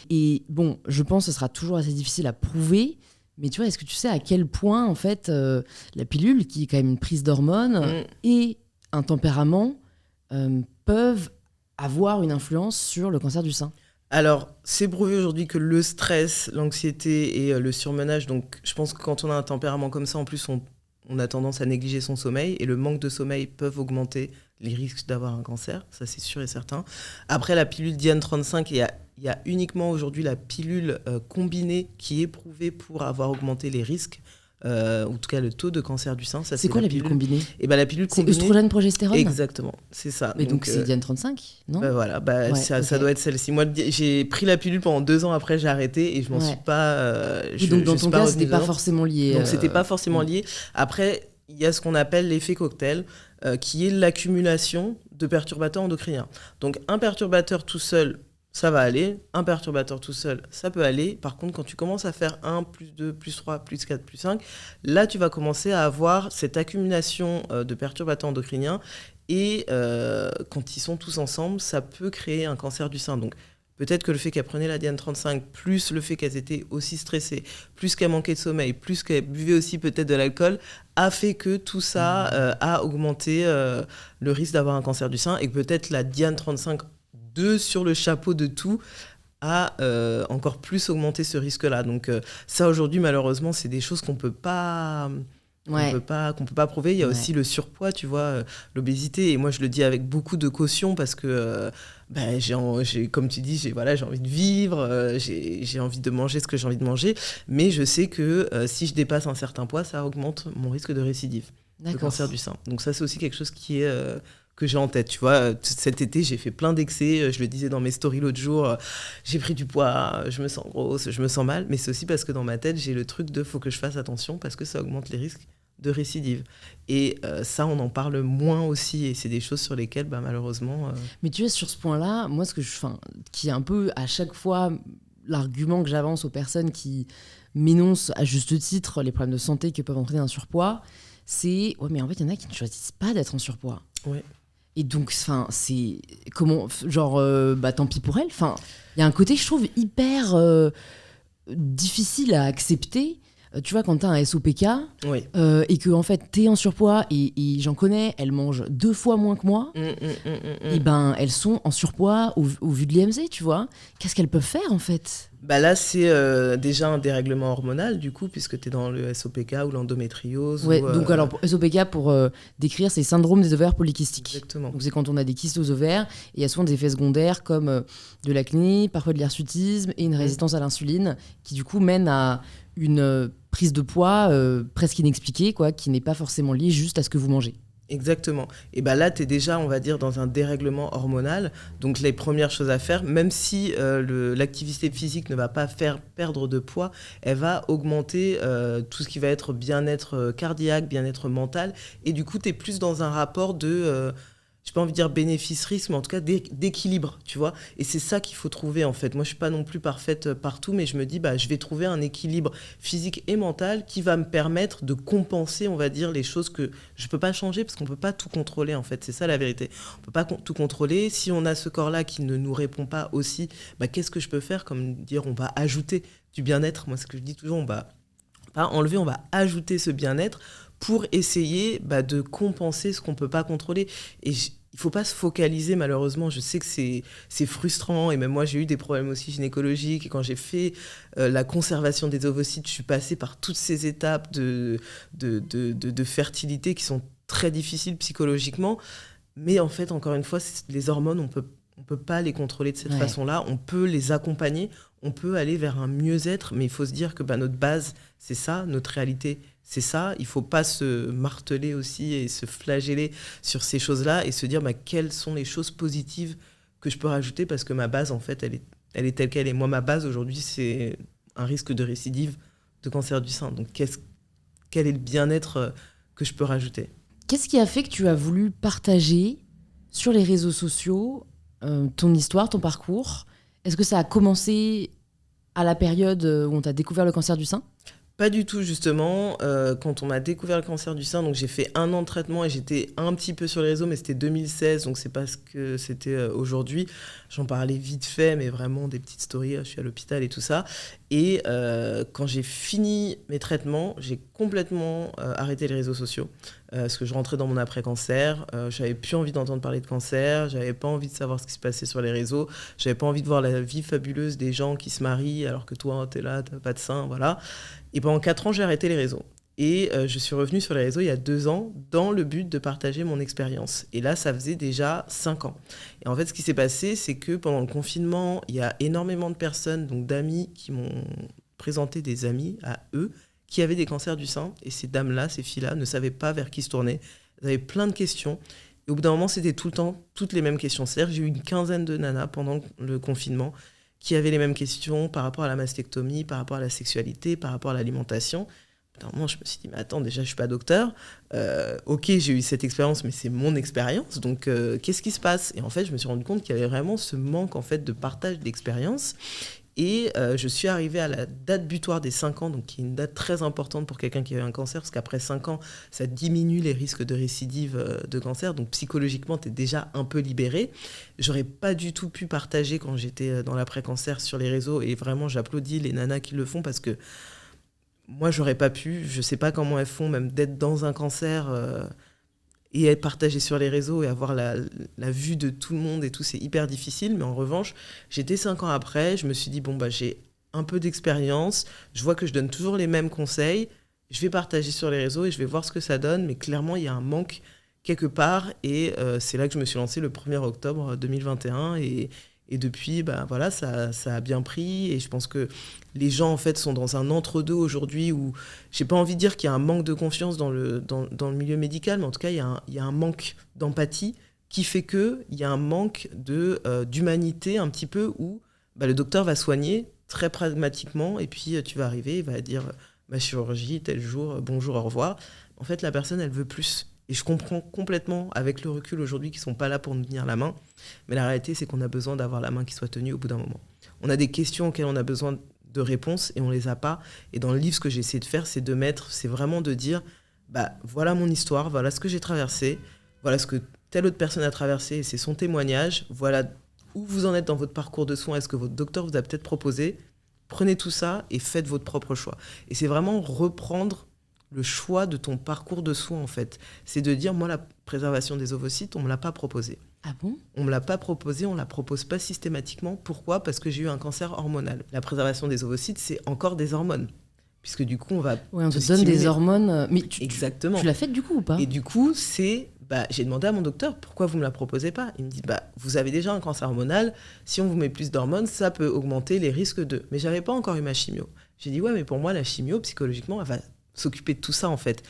Et bon, je pense que ce sera toujours assez difficile à prouver, mais tu vois, est-ce que tu sais à quel point en fait la pilule, qui est quand même une prise d'hormones, et un tempérament peuvent avoir une influence sur le cancer du sein ? Alors, c'est prouvé aujourd'hui que le stress, l'anxiété et le surmenage, donc je pense que quand on a un tempérament comme ça, en plus, on a tendance à négliger son sommeil, et le manque de sommeil peuvent augmenter les risques d'avoir un cancer, ça c'est sûr et certain. Après, la pilule Diane 35, il y a uniquement aujourd'hui la pilule combinée qui est prouvée pour avoir augmenté les risques, en tout cas le taux de cancer du sein. Ça, c'est quoi la pilule combinée ? Et ben, la pilule combinée, c'est œstrogène, progestérone ? Exactement, c'est ça. Mais donc c'est Diane 35, non ? Voilà, ça doit être celle-ci. Moi, j'ai pris la pilule pendant 2 ans, après j'ai arrêté et je m'en suis pas... donc dans ton cas, c'était pas forcément lié. Donc c'était pas forcément lié. Après, il y a ce qu'on appelle l'effet cocktail, qui est l'accumulation de perturbateurs endocriniens. Donc un perturbateur tout seul, ça va aller. Un perturbateur tout seul, ça peut aller. Par contre, quand tu commences à faire 1, plus 2, plus 3, plus 4, plus 5, là, tu vas commencer à avoir cette accumulation de perturbateurs endocriniens. Et quand ils sont tous ensemble, ça peut créer un cancer du sein. Donc, peut-être que le fait qu'elles prenaient la Diane 35, plus le fait qu'elles étaient aussi stressées, plus qu'elles manquaient de sommeil, plus qu'elles buvaient aussi peut-être de l'alcool, a fait que tout ça a augmenté le risque d'avoir un cancer du sein. Et que peut-être la Diane 35, sur le chapeau de tout, a encore plus augmenté ce risque-là. Donc ça, aujourd'hui, malheureusement, c'est des choses qu'on peut pas prouver. Il y a aussi le surpoids, tu vois, l'obésité. Et moi, je le dis avec beaucoup de caution parce que, j'ai, comme tu dis, j'ai envie de vivre, j'ai envie de manger ce que j'ai envie de manger. Mais je sais que si je dépasse un certain poids, ça augmente mon risque de récidive, de cancer du sein. Donc ça, c'est aussi quelque chose qui est... que j'ai en tête, tu vois. Cet été, j'ai fait plein d'excès. Je le disais dans mes stories l'autre jour, j'ai pris du poids, je me sens grosse, je me sens mal. Mais c'est aussi parce que dans ma tête, j'ai le truc de faut que je fasse attention parce que ça augmente les risques de récidive. Et ça, on en parle moins aussi. Et c'est des choses sur lesquelles, malheureusement... Mais tu vois, sur ce point-là, moi, qui est un peu à chaque fois l'argument que j'avance aux personnes qui m'énoncent à juste titre les problèmes de santé que peuvent entraîner un surpoids, c'est « Ouais, mais en fait, il y en a qui ne choisissent pas d'être en surpoids. » Ouais. Et donc, enfin, c'est comment, genre, tant pis pour elle. Enfin, il y a un côté, je trouve, hyper difficile à accepter. Tu vois, quand t'as un SOPK Oui. Et que en fait t'es en surpoids et j'en connais, elles mangent 2 fois moins que moi. Et ben elles sont en surpoids au vu de l'IMC, tu vois. Qu'est-ce qu'elles peuvent faire en fait? Bah là, c'est déjà un dérèglement hormonal, du coup, puisque tu es dans le SOPK ou l'endométriose. Ouais, ou, donc alors pour SOPK, pour décrire, c'est syndrome des ovaires polykystiques. Exactement. Donc c'est quand on a des kystes aux ovaires et il y a souvent des effets secondaires comme de l'acné, parfois de l'hirsutisme et une résistance à l'insuline qui du coup mène à une prise de poids presque inexpliquée, quoi, qui n'est pas forcément liée juste à ce que vous mangez. Exactement. Et bah là, tu es déjà, on va dire, dans un dérèglement hormonal. Donc les premières choses à faire, même si l'activité physique ne va pas faire perdre de poids, elle va augmenter tout ce qui va être bien-être cardiaque, bien-être mental. Et du coup, tu es plus dans un rapport de... j'ai pas envie de dire bénéfice-risque, mais en tout cas d'équilibre, tu vois. Et c'est ça qu'il faut trouver, en fait. Moi, je suis pas non plus parfaite partout, mais je me dis, bah, je vais trouver un équilibre physique et mental qui va me permettre de compenser, on va dire, les choses que je peux pas changer, parce qu'on peut pas tout contrôler, en fait. C'est ça, la vérité. On peut pas tout contrôler. Si on a ce corps-là qui ne nous répond pas aussi, bah, qu'est-ce que je peux faire? Comme dire, on va ajouter du bien-être. Moi, ce que je dis toujours, on va pas enlever, on va ajouter ce bien-être pour essayer de compenser ce qu'on ne peut pas contrôler. Et il ne faut pas se focaliser, malheureusement. Je sais que c'est frustrant. Et même moi, j'ai eu des problèmes aussi gynécologiques. Et quand j'ai fait la conservation des ovocytes, je suis passée par toutes ces étapes de fertilité qui sont très difficiles psychologiquement. Mais en fait, encore une fois, les hormones, on peut pas les contrôler de cette façon-là. On peut les accompagner. On peut aller vers un mieux-être. Mais il faut se dire que notre base, c'est ça. Notre réalité, c'est ça. Il ne faut pas se marteler aussi et se flageller sur ces choses-là et se dire quelles sont les choses positives que je peux rajouter parce que ma base, en fait, elle est telle qu'elle est. Moi, ma base, aujourd'hui, c'est un risque de récidive de cancer du sein. Donc, quel est le bien-être que je peux rajouter? Qu'est-ce qui a fait que tu as voulu partager sur les réseaux sociaux ton histoire, ton parcours? Est-ce que ça a commencé à la période où on t'a découvert le cancer du sein? Pas du tout, justement. Quand on m'a découvert le cancer du sein, donc j'ai fait 1 an de traitement et j'étais un petit peu sur les réseaux, mais c'était 2016, donc c'est pas ce que c'était aujourd'hui. J'en parlais vite fait, mais vraiment des petites stories, je suis à l'hôpital et tout ça. Et quand j'ai fini mes traitements, j'ai complètement arrêté les réseaux sociaux. Parce que je rentrais dans mon après-cancer, j'avais plus envie d'entendre parler de cancer, j'avais pas envie de savoir ce qui se passait sur les réseaux, j'avais pas envie de voir la vie fabuleuse des gens qui se marient alors que toi, t'es là, t'as pas de sein, voilà. Et pendant 4 ans, j'ai arrêté les réseaux. Et je suis revenue sur les réseaux il y a 2 ans dans le but de partager mon expérience. Et là, ça faisait déjà 5 ans. Et en fait, ce qui s'est passé, c'est que pendant le confinement, il y a énormément de personnes, donc d'amis, qui m'ont présenté des amis à eux, qui avaient des cancers du sein. Et ces dames-là, ces filles-là, ne savaient pas vers qui se tourner. Elles avaient plein de questions. Et au bout d'un moment, c'était tout le temps toutes les mêmes questions. C'est-à-dire que j'ai eu une quinzaine de nanas pendant le confinement qui avaient les mêmes questions par rapport à la mastectomie, par rapport à la sexualité, par rapport à l'alimentation. À un moment, je me suis dit, mais attends, déjà, je ne suis pas docteur. Ok, j'ai eu cette expérience, mais c'est mon expérience. Donc, qu'est-ce qui se passe? Et en fait, je me suis rendu compte qu'il y avait vraiment ce manque en fait, de partage d'expérience. Et je suis arrivée à la date butoir des 5 ans, donc qui est une date très importante pour quelqu'un qui a eu un cancer, parce qu'après 5 ans, ça diminue les risques de récidive de cancer. Donc psychologiquement, tu es déjà un peu libéré. J'aurais pas du tout pu partager quand j'étais dans l'après-cancer sur les réseaux. Et vraiment, j'applaudis les nanas qui le font, parce que moi, j'aurais pas pu. Je sais pas comment elles font, même d'être dans un cancer... et être partagé sur les réseaux et avoir la vue de tout le monde et tout, c'est hyper difficile. Mais en revanche, j'étais 5 ans après, je me suis dit, j'ai un peu d'expérience, je vois que je donne toujours les mêmes conseils, je vais partager sur les réseaux et je vais voir ce que ça donne. Mais clairement, il y a un manque quelque part. Et c'est là que je me suis lancée le 1er octobre 2021. Et depuis, voilà, ça a bien pris. Et je pense que les gens, en fait, sont dans un entre-deux aujourd'hui où, j'ai pas envie de dire qu'il y a un manque de confiance dans le milieu médical, mais en tout cas, il y a un manque d'empathie qui fait qu'il y a un manque d'humanité un petit peu où le docteur va soigner très pragmatiquement et puis tu vas arriver, il va dire ma chirurgie, tel jour, bonjour, au revoir. En fait, la personne, elle veut plus. Et je comprends complètement, avec le recul aujourd'hui, qu'ils ne sont pas là pour nous tenir la main. Mais la réalité, c'est qu'on a besoin d'avoir la main qui soit tenue au bout d'un moment. On a des questions auxquelles on a besoin de réponses et on ne les a pas. Et dans le livre, ce que j'ai essayé de faire, c'est vraiment de dire, voilà mon histoire, voilà ce que j'ai traversé, voilà ce que telle autre personne a traversé, et c'est son témoignage, voilà où vous en êtes dans votre parcours de soins, est-ce que votre docteur vous a peut-être proposé, prenez tout ça et faites votre propre choix. Et c'est vraiment reprendre le choix de ton parcours de soins, en fait. C'est de dire, moi, la préservation des ovocytes, on ne me l'a pas proposée. Ah bon ? On ne me l'a pas proposée, on ne la propose pas systématiquement. Pourquoi ? Parce que j'ai eu un cancer hormonal. La préservation des ovocytes, c'est encore des hormones. Puisque du coup, on va... Ouais, on te donne des hormones. Mais Exactement. Tu l'as fait du coup ou pas ? Et du coup, j'ai demandé à mon docteur, pourquoi vous ne me la proposez pas ? Il me dit, vous avez déjà un cancer hormonal, si on vous met plus d'hormones, ça peut augmenter les risques de... Mais je n'avais pas encore eu ma chimio. J'ai dit, ouais, mais pour moi, la chimio, psychologiquement, elle va s'occuper de tout ça, en fait.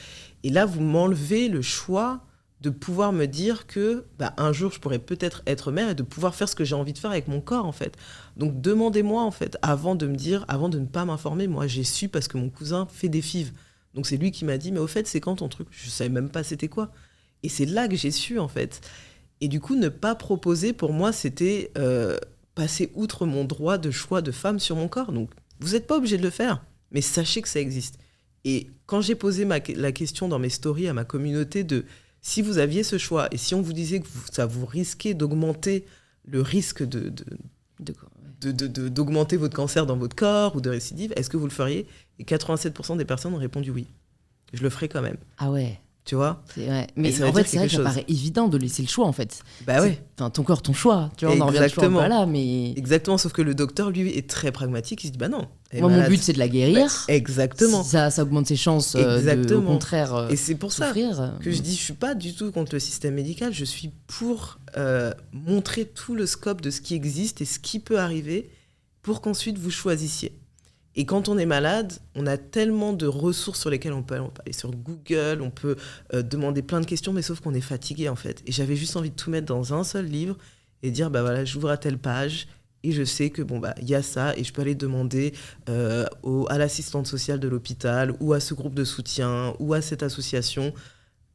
Et là, vous m'enlevez le choix de pouvoir me dire que un jour, je pourrais peut-être être mère et de pouvoir faire ce que j'ai envie de faire avec mon corps, en fait. Donc, demandez-moi, en fait, avant de ne pas m'informer. Moi, j'ai su parce que mon cousin fait des FIV. Donc, c'est lui qui m'a dit, mais au fait, c'est quand ton truc ? Je ne savais même pas c'était quoi. Et c'est là que j'ai su, en fait. Et du coup, ne pas proposer, pour moi, c'était passer outre mon droit de choix de femme sur mon corps. Donc, vous n'êtes pas obligé de le faire, mais sachez que ça existe. Et quand j'ai posé la question dans mes stories à ma communauté de si vous aviez ce choix et si on vous disait que ça vous risquait d'augmenter le risque d'augmenter votre cancer dans votre corps ou de récidive, est-ce que vous le feriez ? Et 87% des personnes ont répondu oui. Je le ferai quand même. Ah ouais. Tu vois ? Mais en fait, c'est vrai que ça paraît évident de laisser le choix, en fait. Ouais. Ton corps, ton choix. Tu vois, on en revient toujours pas là, mais... Exactement, sauf que le docteur, lui, est très pragmatique. Il se dit, non. Moi, mon but, c'est de la guérir. Exactement. Ça augmente ses chances de, au contraire, et c'est pour souffrir. Ça que je dis, je suis pas du tout contre le système médical. Je suis pour montrer tout le scope de ce qui existe et ce qui peut arriver pour qu'ensuite vous choisissiez. Et quand on est malade, on a tellement de ressources sur lesquelles on peut aller sur Google, on peut demander plein de questions, mais sauf qu'on est fatigué, en fait. Et j'avais juste envie de tout mettre dans un seul livre et dire, voilà, j'ouvre à telle page et je sais que, y a ça et je peux aller demander à l'assistante sociale de l'hôpital ou à ce groupe de soutien ou à cette association.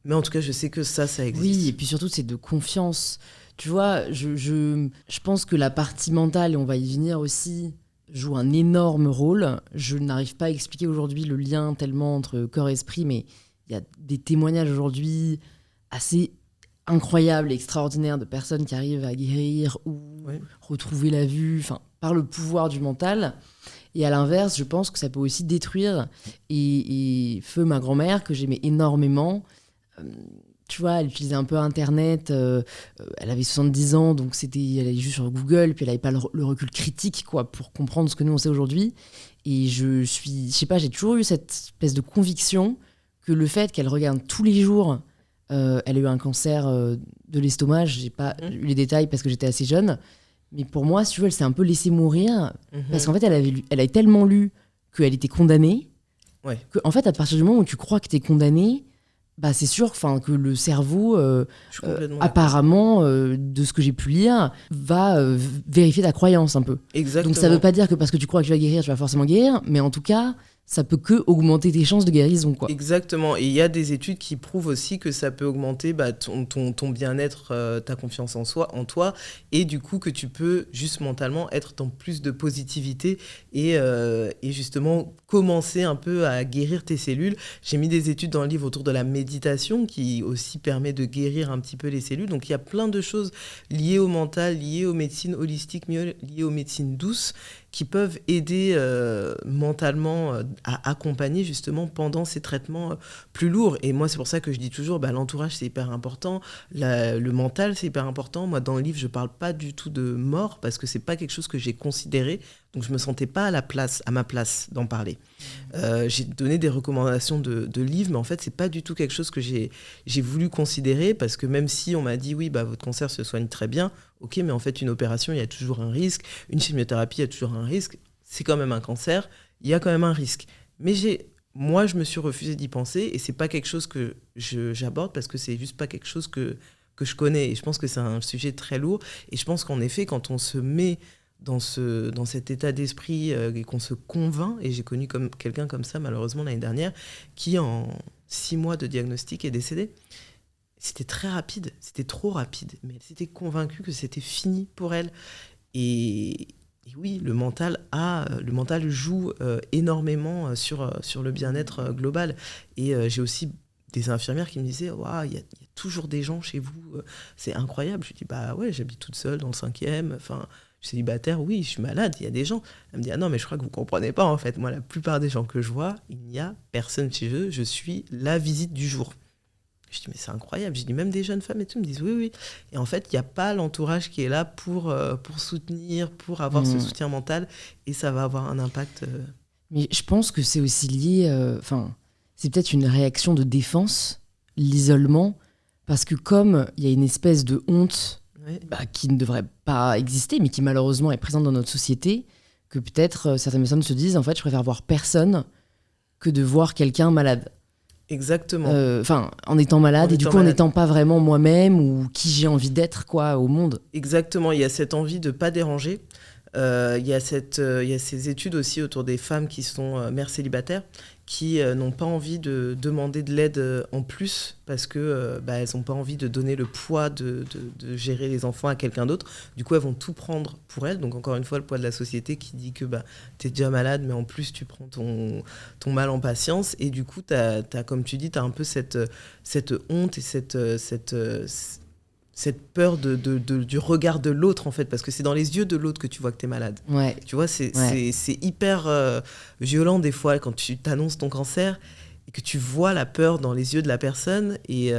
Mais en tout cas, je sais que ça existe. Oui, et puis surtout, c'est de confiance. Tu vois, je pense que la partie mentale, et on va y venir aussi, joue un énorme rôle. Je n'arrive pas à expliquer aujourd'hui le lien tellement entre corps et esprit, mais il y a des témoignages aujourd'hui assez incroyables et extraordinaires de personnes qui arrivent à guérir ou retrouver la vue, par le pouvoir du mental. Et à l'inverse, je pense que ça peut aussi détruire. Et feu ma grand-mère, que j'aimais énormément, tu vois, elle utilisait un peu Internet, elle avait 70 ans, donc elle allait juste sur Google, puis elle n'avait pas le recul critique, quoi, pour comprendre ce que nous on sait aujourd'hui. Et je sais pas, j'ai toujours eu cette espèce de conviction que le fait qu'elle regarde tous les jours, elle a eu un cancer de l'estomac, j'ai pas eu les détails parce que j'étais assez jeune, mais pour moi, si tu veux, elle s'est un peu laissée mourir, parce qu'en fait, elle avait tellement lu qu'elle était condamnée, qu'en fait, à partir du moment où tu crois que tu es condamné, c'est sûr que le cerveau, apparemment, de ce que j'ai pu lire, va vérifier ta croyance un peu. Exactement. Donc ça ne veut pas dire que parce que tu crois que tu vas guérir, tu vas forcément guérir, mais en tout cas, ça peut que augmenter tes chances de guérison, quoi. Exactement. Et il y a des études qui prouvent aussi que ça peut augmenter ton bien-être, ta confiance en toi, et du coup que tu peux juste mentalement être dans plus de positivité et justement commencer un peu à guérir tes cellules. J'ai mis des études dans le livre autour de la méditation qui aussi permet de guérir un petit peu les cellules. Donc il y a plein de choses liées au mental, liées aux médecines holistiques, liées aux médecines douces qui peuvent aider mentalement à accompagner justement pendant ces traitements plus lourds. Et moi, c'est pour ça que je dis toujours, l'entourage, c'est hyper important, le mental, c'est hyper important. Moi, dans le livre, je parle pas du tout de mort parce que c'est pas quelque chose que j'ai considéré. Donc, je me sentais pas à ma place d'en parler. J'ai donné des recommandations de livres, mais en fait, c'est pas du tout quelque chose que j'ai voulu considérer parce que même si on m'a dit, oui, votre cancer se soigne très bien, ok, mais en fait, une opération, il y a toujours un risque. Une chimiothérapie, il y a toujours un risque. C'est quand même un cancer. Il y a quand même un risque. Mais moi, je me suis refusée d'y penser et c'est pas quelque chose que j'aborde parce que c'est juste pas quelque chose que je connais. Et je pense que c'est un sujet très lourd. Et je pense qu'en effet, quand on se met dans cet état d'esprit et qu'on se convainc, et j'ai connu quelqu'un comme ça, malheureusement, l'année dernière, qui, en 6 mois de diagnostic, est décédé. C'était très rapide, c'était trop rapide, mais elle s'était convaincue que c'était fini pour elle. Et oui, le mental joue énormément sur le bien-être global. Et j'ai aussi des infirmières qui me disaient waouh, il y a toujours des gens chez vous, c'est incroyable. Je lui dis bah ouais, j'habite toute seule dans le 5e, enfin je suis célibataire, oui, je suis malade, il y a des gens. Elle me dit ah non, mais je crois que vous comprenez pas en fait. Moi, la plupart des gens que je vois, il n'y a personne chez eux, je suis la visite du jour. Je dis mais c'est incroyable. Je dis même des jeunes femmes et tout me disent oui. Et en fait, il n'y a pas l'entourage qui est là pour soutenir, pour avoir ce soutien mental, et ça va avoir un impact. Mais je pense que c'est aussi lié, c'est peut-être une réaction de défense, l'isolement, parce que comme il y a une espèce de honte qui ne devrait pas exister, mais qui malheureusement est présente dans notre société, que peut-être certaines personnes se disent en fait je préfère voir personne que de voir quelqu'un malade. Exactement. En étant malade et du coup en n'étant pas vraiment moi-même ou qui j'ai envie d'être au monde. Exactement, il y a cette envie de ne pas déranger. Il y a ces études aussi autour des femmes qui sont mères célibataires qui n'ont pas envie de demander de l'aide en plus parce que elles n'ont pas envie de donner le poids de gérer les enfants à quelqu'un d'autre. Du coup, elles vont tout prendre pour elles. Donc encore une fois, le poids de la société qui dit que t'es déjà malade, mais en plus tu prends ton mal en patience. Et du coup, t'as, comme tu dis, t'as un peu cette honte et cette peur du regard de l'autre, en fait, parce que c'est dans les yeux de l'autre que tu vois que t'es malade. Ouais. Tu vois, c'est hyper violent des fois quand tu t'annonces ton cancer et que tu vois la peur dans les yeux de la personne. Et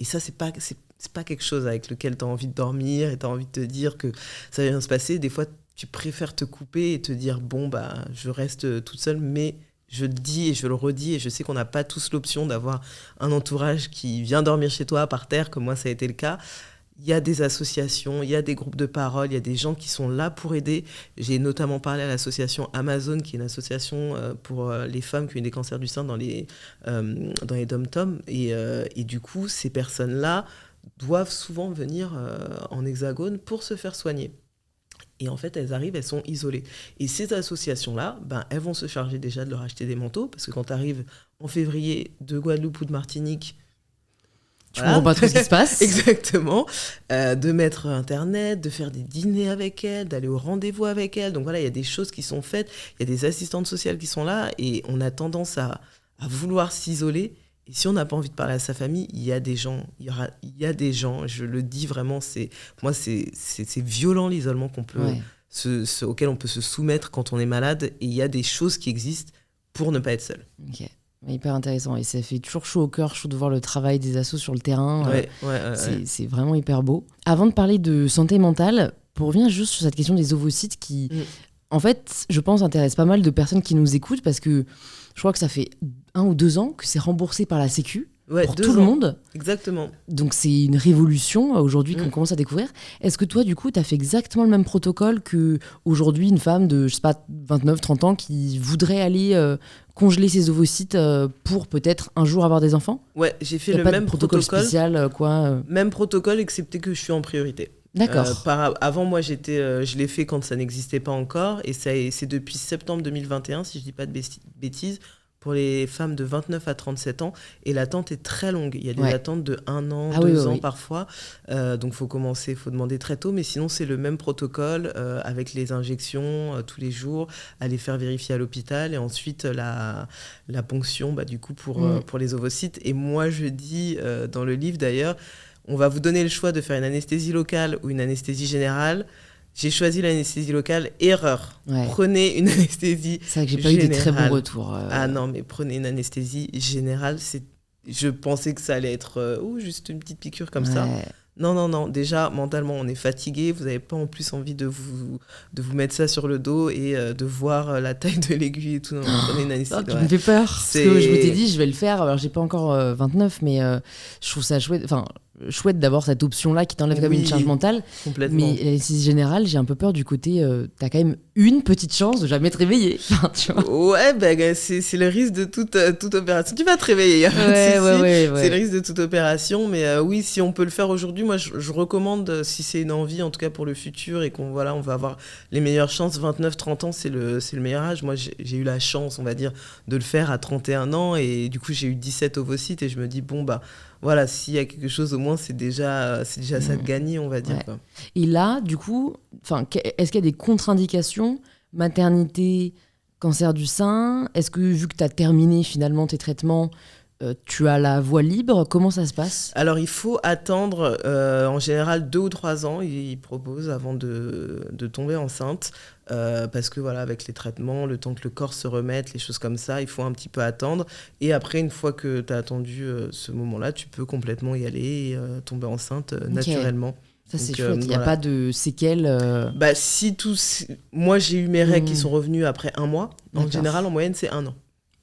ça, c'est pas quelque chose avec lequel tu as envie de dormir et tu as envie de te dire que ça va bien se passer. Des fois, tu préfères te couper et te dire, bon, je reste toute seule, mais je le dis et je le redis, et je sais qu'on n'a pas tous l'option d'avoir un entourage qui vient dormir chez toi par terre, comme moi ça a été le cas. Il y a des associations, il y a des groupes de parole, il y a des gens qui sont là pour aider. J'ai notamment parlé à l'association Amazon, qui est une association pour les femmes qui ont eu des cancers du sein dans les dom-toms. Et du coup, ces personnes-là doivent souvent venir en Hexagone pour se faire soigner. Et en fait, elles arrivent, elles sont isolées. Et ces associations-là, elles vont se charger déjà de leur acheter des manteaux, parce que quand tu arrives en février de Guadeloupe ou de Martinique, tu comprends pas trop ce qui se passe. Exactement. De mettre Internet, de faire des dîners avec elles, d'aller au rendez-vous avec elles. Donc voilà, il y a des choses qui sont faites, il y a des assistantes sociales qui sont là, et on a tendance à vouloir s'isoler. Et si on n'a pas envie de parler à sa famille, il y a des gens, je le dis vraiment, c'est violent l'isolement auquel on peut se soumettre quand on est malade, et il y a des choses qui existent pour ne pas être seul. Ok, hyper intéressant, et ça fait toujours chaud au cœur, chaud de voir le travail des assos sur le terrain, c'est vraiment hyper beau. Avant de parler de santé mentale, pour revenir juste sur cette question des ovocytes qui, en fait, je pense intéresse pas mal de personnes qui nous écoutent, parce que je crois que ça fait 1 ou 2 ans que c'est remboursé par la Sécu pour tout le monde. Exactement. Donc c'est une révolution aujourd'hui qu'on commence à découvrir. Est-ce que toi, du coup, tu as fait exactement le même protocole qu'aujourd'hui une femme de, je sais pas, 29-30 ans qui voudrait aller congeler ses ovocytes pour peut-être un jour avoir des enfants ? Ouais, j'ai fait le même protocole spécial, Même protocole, excepté que je suis en priorité. D'accord. Avant, moi, je l'ai fait quand ça n'existait pas encore, et c'est depuis septembre 2021, si je ne dis pas de bêtises, pour les femmes de 29 à 37 ans, et l'attente est très longue. Il y a des attentes de 1 an, 2 ans parfois, donc il faut demander très tôt, mais sinon c'est le même protocole avec les injections tous les jours, aller faire vérifier à l'hôpital, et ensuite la ponction du coup pour les ovocytes. Et moi je dis dans le livre d'ailleurs, on va vous donner le choix de faire une anesthésie locale ou une anesthésie générale. J'ai choisi l'anesthésie locale, erreur. Ouais. Prenez une anesthésie générale. C'est vrai que j'ai pas eu des très bons retours. Ah non, mais prenez une anesthésie générale. Je pensais que ça allait être juste une petite piqûre comme ça. Non. Déjà, mentalement, on est fatigué. Vous n'avez pas en plus envie de vous mettre ça sur le dos et de voir la taille de l'aiguille et tout. Non, prenez une anesthésie. Tu me fais peur. Parce que je m'étais dit, je vais le faire. Alors, j'ai pas encore 29, mais je trouve ça chouette. Enfin, chouette d'avoir cette option-là qui t'enlève quand même une charge mentale. Complètement. Mais l'anesthésie générale, j'ai un peu peur du côté, t'as quand même une petite chance de jamais te réveiller. Enfin, tu vois. Ouais, c'est le risque de toute opération. Tu vas te réveiller. Ouais. C'est le risque de toute opération. Mais oui, si on peut le faire aujourd'hui, moi, je recommande, si c'est une envie, en tout cas pour le futur, et qu'on on va avoir les meilleures chances. 29-30 ans, c'est le meilleur âge. Moi, j'ai eu la chance, on va dire, de le faire à 31 ans. Et du coup, j'ai eu 17 ovocytes. Et je me dis, voilà, s'il y a quelque chose, au moins, c'est déjà ça de gagner, on va dire. Ouais. Et là, du coup, est-ce qu'il y a des contre-indications ? Maternité, cancer du sein ? Est-ce que, vu que tu as terminé finalement tes traitements, tu as la voie libre. Comment ça se passe ? Alors, il faut attendre, en général, 2 ou 3 ans, ils proposent, avant de tomber enceinte. Parce que, voilà, avec les traitements, le temps que le corps se remette, les choses comme ça, il faut un petit peu attendre. Et après, une fois que tu as attendu ce moment-là, tu peux complètement y aller et tomber enceinte naturellement. Ça, c'est Donc, chouette. Il n'y a voilà. pas de séquelles. Bah, moi, j'ai eu mes règles qui sont revenues après 1 mois. En D'accord. général, en moyenne, c'est 1 an.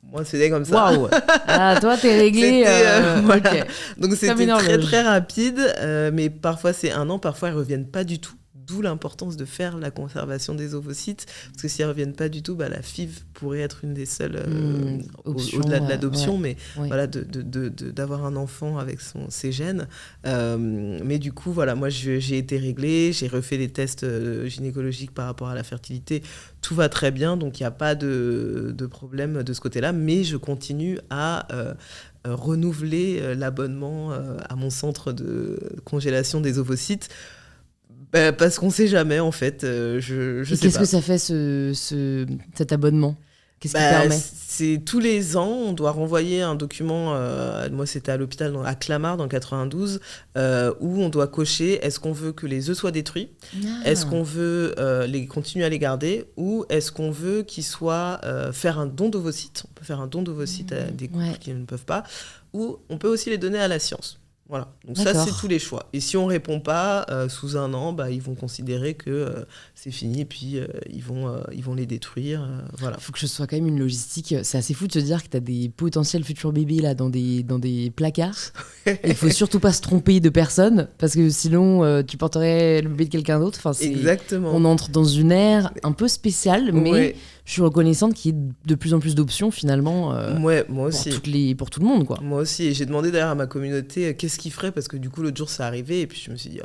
Moi, c'était comme ça. Waouh. Ah, toi, t'es réglé. Voilà. Ok. Donc, c'était une très, horloge. très rapide. Mais parfois, c'est 1 an. Parfois, elles ne reviennent pas du tout. D'où l'importance de faire la conservation des ovocytes. Parce que si elles ne reviennent pas du tout, la FIV pourrait être une des seules options, au-delà de l'adoption. Mais ouais. voilà, d'avoir un enfant avec ses gènes. Mais du coup, voilà, moi, j'ai été réglée. J'ai refait les tests gynécologiques par rapport à la fertilité. Tout va très bien. Donc, il n'y a pas de problème de ce côté-là. Mais je continue à renouveler l'abonnement à mon centre de congélation des ovocytes. Parce qu'on ne sait jamais, en fait. Je sais Qu'est-ce pas. que ça fait, cet abonnement ? Qu'est-ce qui permet ? C'est tous les ans, on doit renvoyer un document. Moi, c'était à l'hôpital à Clamart, dans le 92, où on doit cocher est-ce qu'on veut que les œufs soient détruits ? Est-ce qu'on veut continuer à les garder ? Ou est-ce qu'on veut qu'ils soient faire un don d'ovocytes ? On peut faire un don d'ovocytes à des couples qui ne peuvent pas. Ou on peut aussi les donner à la science. Voilà, donc ça, c'est tous les choix. Et si on ne répond pas, sous 1 an, ils vont considérer que c'est fini, et puis ils vont les détruire. Voilà. Il faut que ce soit quand même une logistique. C'est assez fou de se dire que tu as des potentiels futurs bébés là, dans des placards. Il ne faut surtout pas se tromper de personne, parce que sinon, tu porterais le bébé de quelqu'un d'autre. Enfin, Exactement. On entre dans une ère un peu spéciale, mais... Ouais. Je suis reconnaissante qu'il y ait de plus en plus d'options, finalement, moi aussi. pour tout le monde, quoi. Moi aussi. Et j'ai demandé d'ailleurs à ma communauté qu'est-ce qu'ils feraient, parce que du coup, l'autre jour, ça arrivait. Et puis, je me suis dit,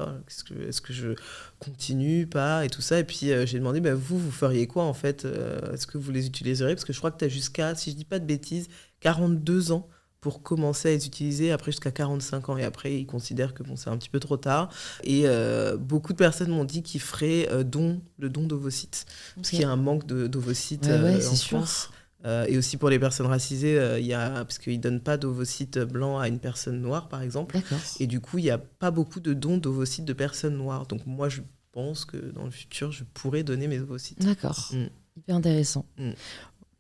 est-ce que je continue, pas, et tout ça. Et puis, j'ai demandé, vous feriez quoi, en fait ? Est-ce que vous les utiliseriez ? Parce que je crois que tu as jusqu'à, si je dis pas de bêtises, 42 ans pour commencer à les utiliser, après jusqu'à 45 ans. Et après, ils considèrent que c'est un petit peu trop tard. Et beaucoup de personnes m'ont dit qu'ils feraient le don d'ovocytes. Parce qu'il y a un manque d'ovocytes en France. Et aussi pour les personnes racisées, parce qu'ils ne donnent pas d'ovocytes blancs à une personne noire, par exemple. D'accord. Et du coup, il n'y a pas beaucoup de dons d'ovocytes de personnes noires. Donc moi, je pense que dans le futur, je pourrais donner mes ovocytes. D'accord. Hyper intéressant.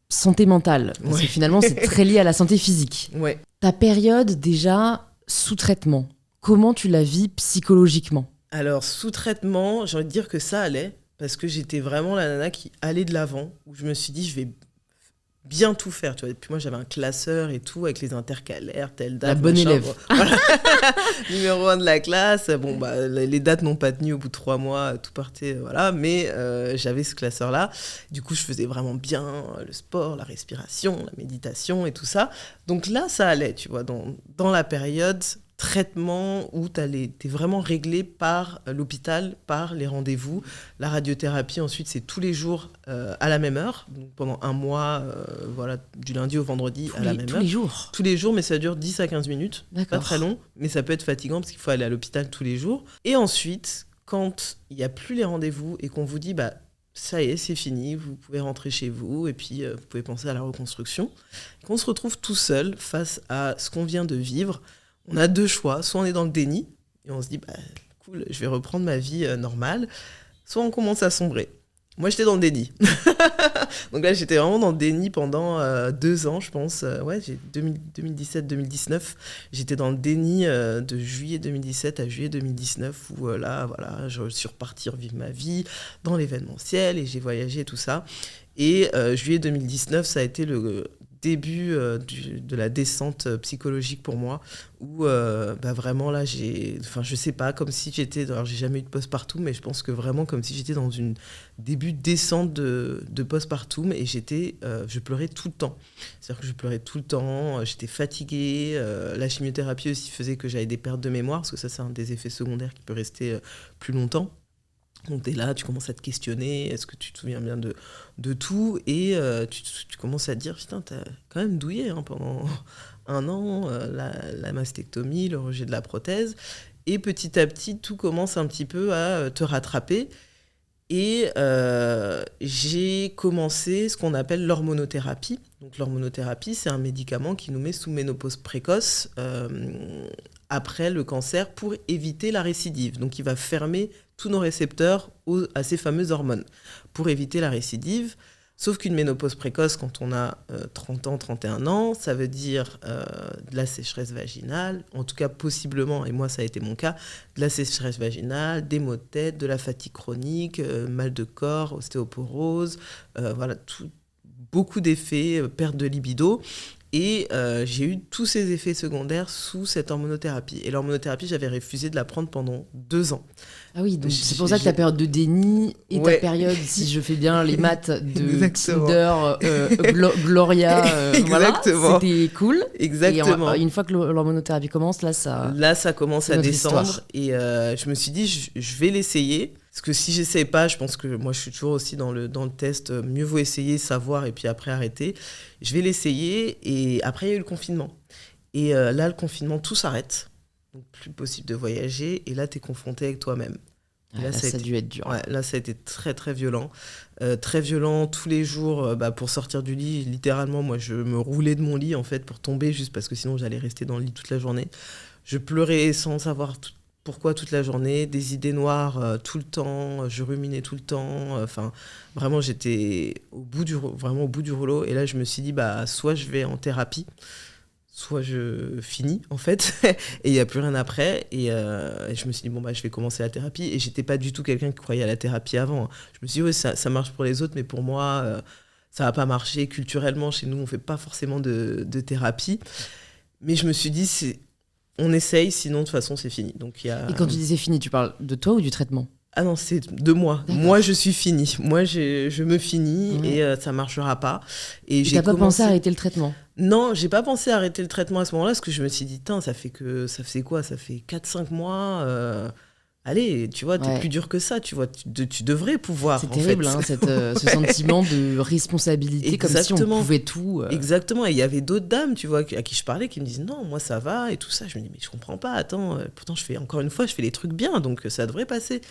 santé mentale, parce que finalement c'est très lié à la santé physique. Ouais. Ta période déjà sous traitement, comment tu la vis psychologiquement ? Alors, sous traitement, j'ai envie de dire que ça allait, parce que j'étais vraiment la nana qui allait de l'avant, où je me suis dit, je vais bien tout faire, tu vois. Et puis moi, j'avais un classeur et tout, avec les intercalaires, telle date. La bonne machin, élève. Voilà. Numéro 1 de la classe. Bon, les dates n'ont pas tenu au bout de 3 mois, tout partait, voilà. Mais j'avais ce classeur-là. Du coup, je faisais vraiment bien le sport, la respiration, la méditation et tout ça. Donc là, ça allait, tu vois, dans la période traitement où t'es vraiment réglé par l'hôpital, par les rendez-vous. La radiothérapie, ensuite, c'est tous les jours à la même heure. Donc, pendant un mois, voilà, du lundi au vendredi à la même heure. Tous les jours. Tous les jours, mais ça dure 10 à 15 minutes. D'accord. Pas très long, mais ça peut être fatigant parce qu'il faut aller à l'hôpital tous les jours. Et ensuite, quand il n'y a plus les rendez-vous et qu'on vous dit, ça y est, c'est fini, vous pouvez rentrer chez vous et puis vous pouvez penser à la reconstruction, et qu'on se retrouve tout seul face à ce qu'on vient de vivre, on a deux choix. Soit on est dans le déni et on se dit, cool, je vais reprendre ma vie normale. Soit on commence à sombrer. Moi, j'étais dans le déni. Donc là, j'étais vraiment dans le déni pendant 2 ans, je pense. J'ai 2017-2019. J'étais dans le déni de juillet 2017 à juillet 2019, où je suis repartie revivre ma vie dans l'événementiel et j'ai voyagé et tout ça. Et juillet 2019, ça a été le début de la descente psychologique pour moi, où vraiment là, je sais pas, comme si j'étais, alors j'ai jamais eu de postpartum, mais je pense que vraiment comme si j'étais dans une début de descente de postpartum, et je pleurais tout le temps. C'est-à-dire que je pleurais tout le temps, j'étais fatiguée, la chimiothérapie aussi faisait que j'avais des pertes de mémoire, parce que ça c'est un des effets secondaires qui peut rester plus longtemps. Donc t'es là, tu commences à te questionner, est-ce que tu te souviens bien de tout, et tu commences à te dire, putain, t'as quand même douillé pendant 1 an, la mastectomie, le rejet de la prothèse, et petit à petit, tout commence un petit peu à te rattraper. Et j'ai commencé ce qu'on appelle l'hormonothérapie. Donc l'hormonothérapie, c'est un médicament qui nous met sous ménopause précoce après le cancer pour éviter la récidive. Donc il va fermer tous nos récepteurs à ces fameuses hormones pour éviter la récidive. Sauf qu'une ménopause précoce, quand on a 30 ans, 31 ans, ça veut dire de la sécheresse vaginale, en tout cas possiblement, et moi ça a été mon cas, de la sécheresse vaginale, des maux de tête, de la fatigue chronique, mal de corps, ostéoporose, voilà, beaucoup d'effets, perte de libido. Et j'ai eu tous ces effets secondaires sous cette hormonothérapie. Et l'hormonothérapie, j'avais refusé de la prendre pendans 2 ans. Ah oui, donc c'est pour ça que ta période de déni et ta période, si je fais bien les maths, de Tinder, Gloria, voilà, c'était cool. Exactement. Et une fois que l'hormonothérapie commence, là, ça commence à descendre. Histoire. Et je me suis dit, je vais l'essayer. Parce que si j'essaye pas, je pense que moi je suis toujours aussi dans le test, mieux vaut essayer, savoir et puis après arrêter. Je vais l'essayer et après il y a eu le confinement. Et là le confinement, tout s'arrête. Donc plus possible de voyager et là tu es confronté avec toi-même. Là, ça a dû être dur. Ouais, là ça a été très très violent. Très violent tous les jours pour sortir du lit. Littéralement moi je me roulais de mon lit en fait pour tomber juste parce que sinon j'allais rester dans le lit toute la journée. Je pleurais sans savoir pourquoi toute la journée, des idées noires tout le temps, je ruminais tout le temps, vraiment j'étais vraiment au bout du rouleau et là je me suis dit soit je vais en thérapie, soit je finis en fait et il n'y a plus rien après et je me suis dit je vais commencer la thérapie et j'étais pas du tout quelqu'un qui croyait à la thérapie avant. Je me suis dit ça marche pour les autres mais pour moi ça va pas marcher culturellement chez nous on fait pas forcément de thérapie mais je me suis dit on essaye, sinon de toute façon c'est fini. Donc, Et quand tu dis c'est fini, tu parles de toi ou du traitement ? Ah non, c'est de moi. D'accord. Moi je suis finie. Moi je me finis et ça marchera pas. Et t'as pas pensé à arrêter le traitement ? Non, j'ai pas pensé à arrêter le traitement à ce moment-là parce que je me suis dit, ça fait 4-5 mois. Allez, tu vois, t'es plus dur que ça, tu vois, tu devrais pouvoir. C'est terrible, ce sentiment de responsabilité. Exactement. Comme si on pouvait tout. Exactement, et il y avait d'autres dames, tu vois, à qui je parlais, qui me disaient non, moi ça va, et tout ça. Je me dis, mais je comprends pas, attends, pourtant je fais les trucs bien, donc ça devrait passer.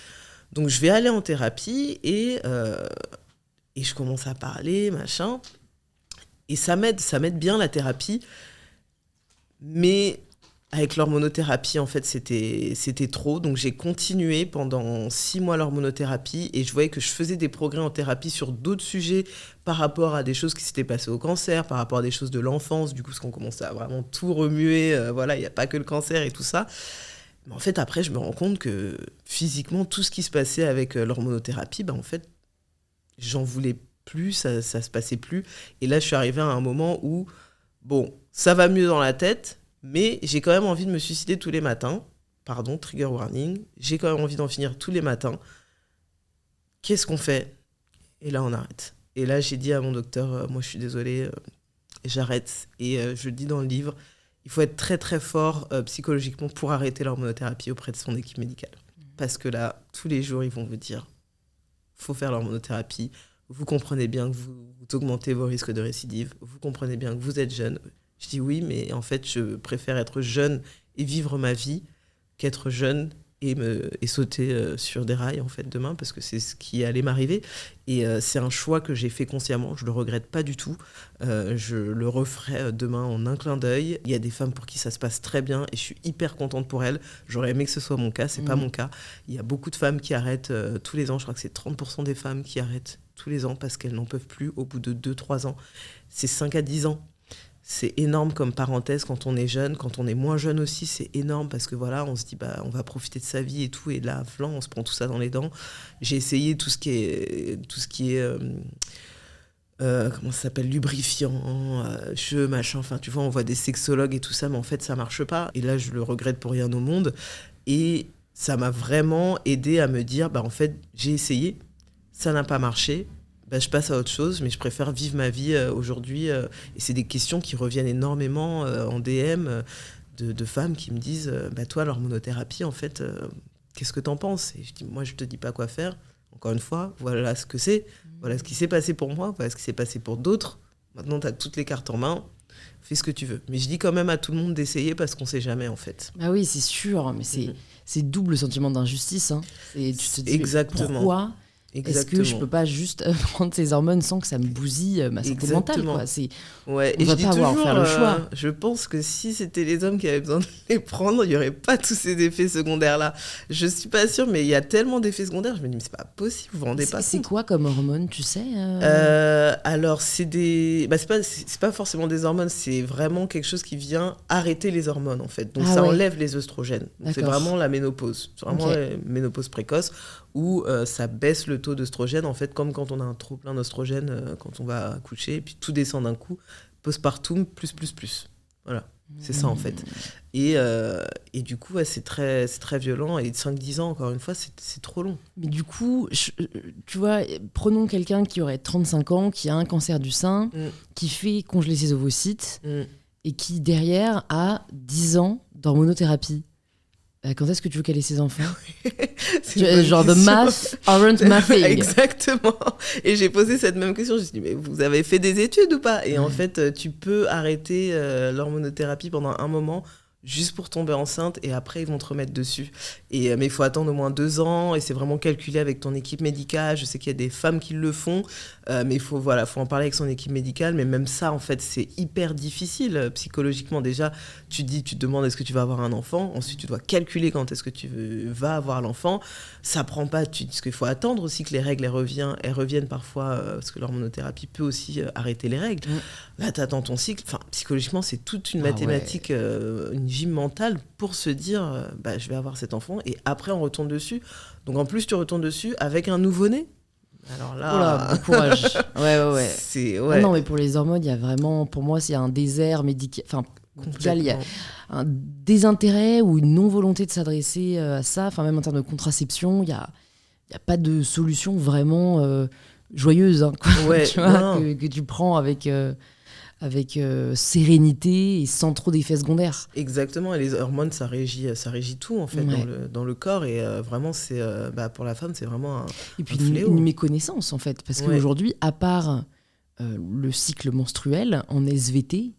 Donc je vais aller en thérapie, et je commence à parler, machin, et ça m'aide bien la thérapie, mais... Avec l'hormonothérapie, en fait, c'était trop. Donc, j'ai continué pendant 6 mois l'hormonothérapie et je voyais que je faisais des progrès en thérapie sur d'autres sujets par rapport à des choses qui s'étaient passées au cancer, par rapport à des choses de l'enfance, du coup, parce qu'on commençait à vraiment tout remuer. Voilà, il n'y a pas que le cancer et tout ça. Mais en fait, après, je me rends compte que physiquement, tout ce qui se passait avec l'hormonothérapie, en fait, j'en voulais plus, ça se passait plus. Et là, je suis arrivée à un moment où, ça va mieux dans la tête, mais j'ai quand même envie de me suicider tous les matins. Pardon, trigger warning. J'ai quand même envie d'en finir tous les matins. Qu'est-ce qu'on fait ? Et là, on arrête. Et là, j'ai dit à mon docteur, moi, je suis désolée, j'arrête. Et je le dis dans le livre, il faut être très, très fort psychologiquement pour arrêter l'hormonothérapie auprès de son équipe médicale. Parce que là, tous les jours, ils vont vous dire, faut faire l'hormonothérapie. Vous comprenez bien que vous augmentez vos risques de récidive. Vous comprenez bien que vous êtes jeune. Je dis oui, mais en fait, je préfère être jeune et vivre ma vie qu'être jeune et sauter sur des rails en fait demain, parce que c'est ce qui allait m'arriver. Et c'est un choix que j'ai fait consciemment, je le regrette pas du tout. Je le referai demain en un clin d'œil. Il y a des femmes pour qui ça se passe très bien et je suis hyper contente pour elles. J'aurais aimé que ce soit mon cas, c'est pas mon cas. Il y a beaucoup de femmes qui arrêtent tous les ans, je crois que c'est 30% des femmes qui arrêtent tous les ans parce qu'elles n'en peuvent plus au bout de 2-3 ans. C'est 5 à 10 ans. C'est énorme comme parenthèse quand on est jeune, quand on est moins jeune aussi, c'est énorme parce que voilà, on se dit on va profiter de sa vie et tout, et là, on se prend tout ça dans les dents. J'ai essayé tout ce qui est comment ça s'appelle, lubrifiant, cheveux, machin, enfin tu vois, on voit des sexologues et tout ça, mais en fait ça marche pas. Et là, je le regrette pour rien au monde. Et ça m'a vraiment aidé à me dire, en fait, j'ai essayé, ça n'a pas marché. Je passe à autre chose, mais je préfère vivre ma vie aujourd'hui. Et c'est des questions qui reviennent énormément en DM de femmes qui me disent toi, l'hormonothérapie, en fait, qu'est-ce que t'en penses ? Et je dis, moi, je te dis pas quoi faire. Encore une fois, voilà ce que c'est. Voilà ce qui s'est passé pour moi, voilà ce qui s'est passé pour d'autres. Maintenant, t'as toutes les cartes en main. Fais ce que tu veux. Mais je dis quand même à tout le monde d'essayer parce qu'on sait jamais, en fait. Ah oui, c'est sûr, mais c'est double sentiment d'injustice. Hein. Tu te dis, exactement. Pourquoi ? Est-ce que je peux pas juste prendre ces hormones sans que ça me bousille ma santé mentale, quoi. Ouais. On va pas avoir à faire le choix. Je pense que si c'était les hommes qui avaient besoin de les prendre, il y aurait pas tous ces effets secondaires-là. Je suis pas sûre, mais il y a tellement d'effets secondaires, je me dis, mais c'est pas possible, vous vous rendez pas compte. C'est quoi comme hormones, tu sais Alors, c'est pas forcément des hormones, c'est vraiment quelque chose qui vient arrêter les hormones, en fait. Donc, enlève les œstrogènes. Donc, c'est vraiment la ménopause. C'est vraiment la ménopause précoce où ça baisse le taux d'œstrogène, en fait, comme quand on a un trop plein d'œstrogène quand on va accoucher, et puis tout descend d'un coup, postpartum, plus. Voilà, c'est ça, en fait. Et du coup, c'est très violent, et 5-10 ans, encore une fois, c'est trop long. Mais du coup, tu vois, prenons quelqu'un qui aurait 35 ans, qui a un cancer du sein, qui fait congeler ses ovocytes, et qui, derrière, a 10 ans d'hormonothérapie. Quand est-ce que tu veux qu'elle ait ses enfants? Genre de math aren't mathing. Exactement. Et j'ai posé cette même question. Je me suis dit, mais vous avez fait des études ou pas? Et en fait, tu peux arrêter l'hormonothérapie pendant un moment juste pour tomber enceinte, et après ils vont te remettre dessus. Mais il faut attendre au moins 2 ans, et c'est vraiment calculé avec ton équipe médicale. Je sais qu'il y a des femmes qui le font, mais il faut en parler avec son équipe médicale. Mais même ça, en fait, c'est hyper difficile psychologiquement. Déjà, tu te demandes est-ce que tu vas avoir un enfant. Ensuite, tu dois calculer quand est-ce que tu vas avoir l'enfant. Ça prend pas, parce qu'il faut attendre aussi que les règles elles reviennent parfois, parce que l'hormonothérapie peut aussi arrêter les règles. Là, tu attends ton cycle. Enfin, psychologiquement, c'est toute une mathématique, une gym mentale pour se dire je vais avoir cet enfant, et après on retourne dessus. Donc en plus tu retournes dessus avec un nouveau-né. Alors là, bon courage. Ouais. Non, mais pour les hormones, il y a vraiment, pour moi, c'est un désert médical. Enfin, il y a un désintérêt ou une non-volonté de s'adresser à ça. Enfin, même en termes de contraception, il y a pas de solution vraiment joyeuse, hein, quoi, tu vois, que tu prends avec sérénité et sans trop d'effets secondaires. Exactement, et les hormones, ça régit tout, en fait, dans le corps, et vraiment, c'est, pour la femme, c'est vraiment un et puis fléau. Une méconnaissance, en fait, parce qu'aujourd'hui, à part le cycle menstruel, en SVT,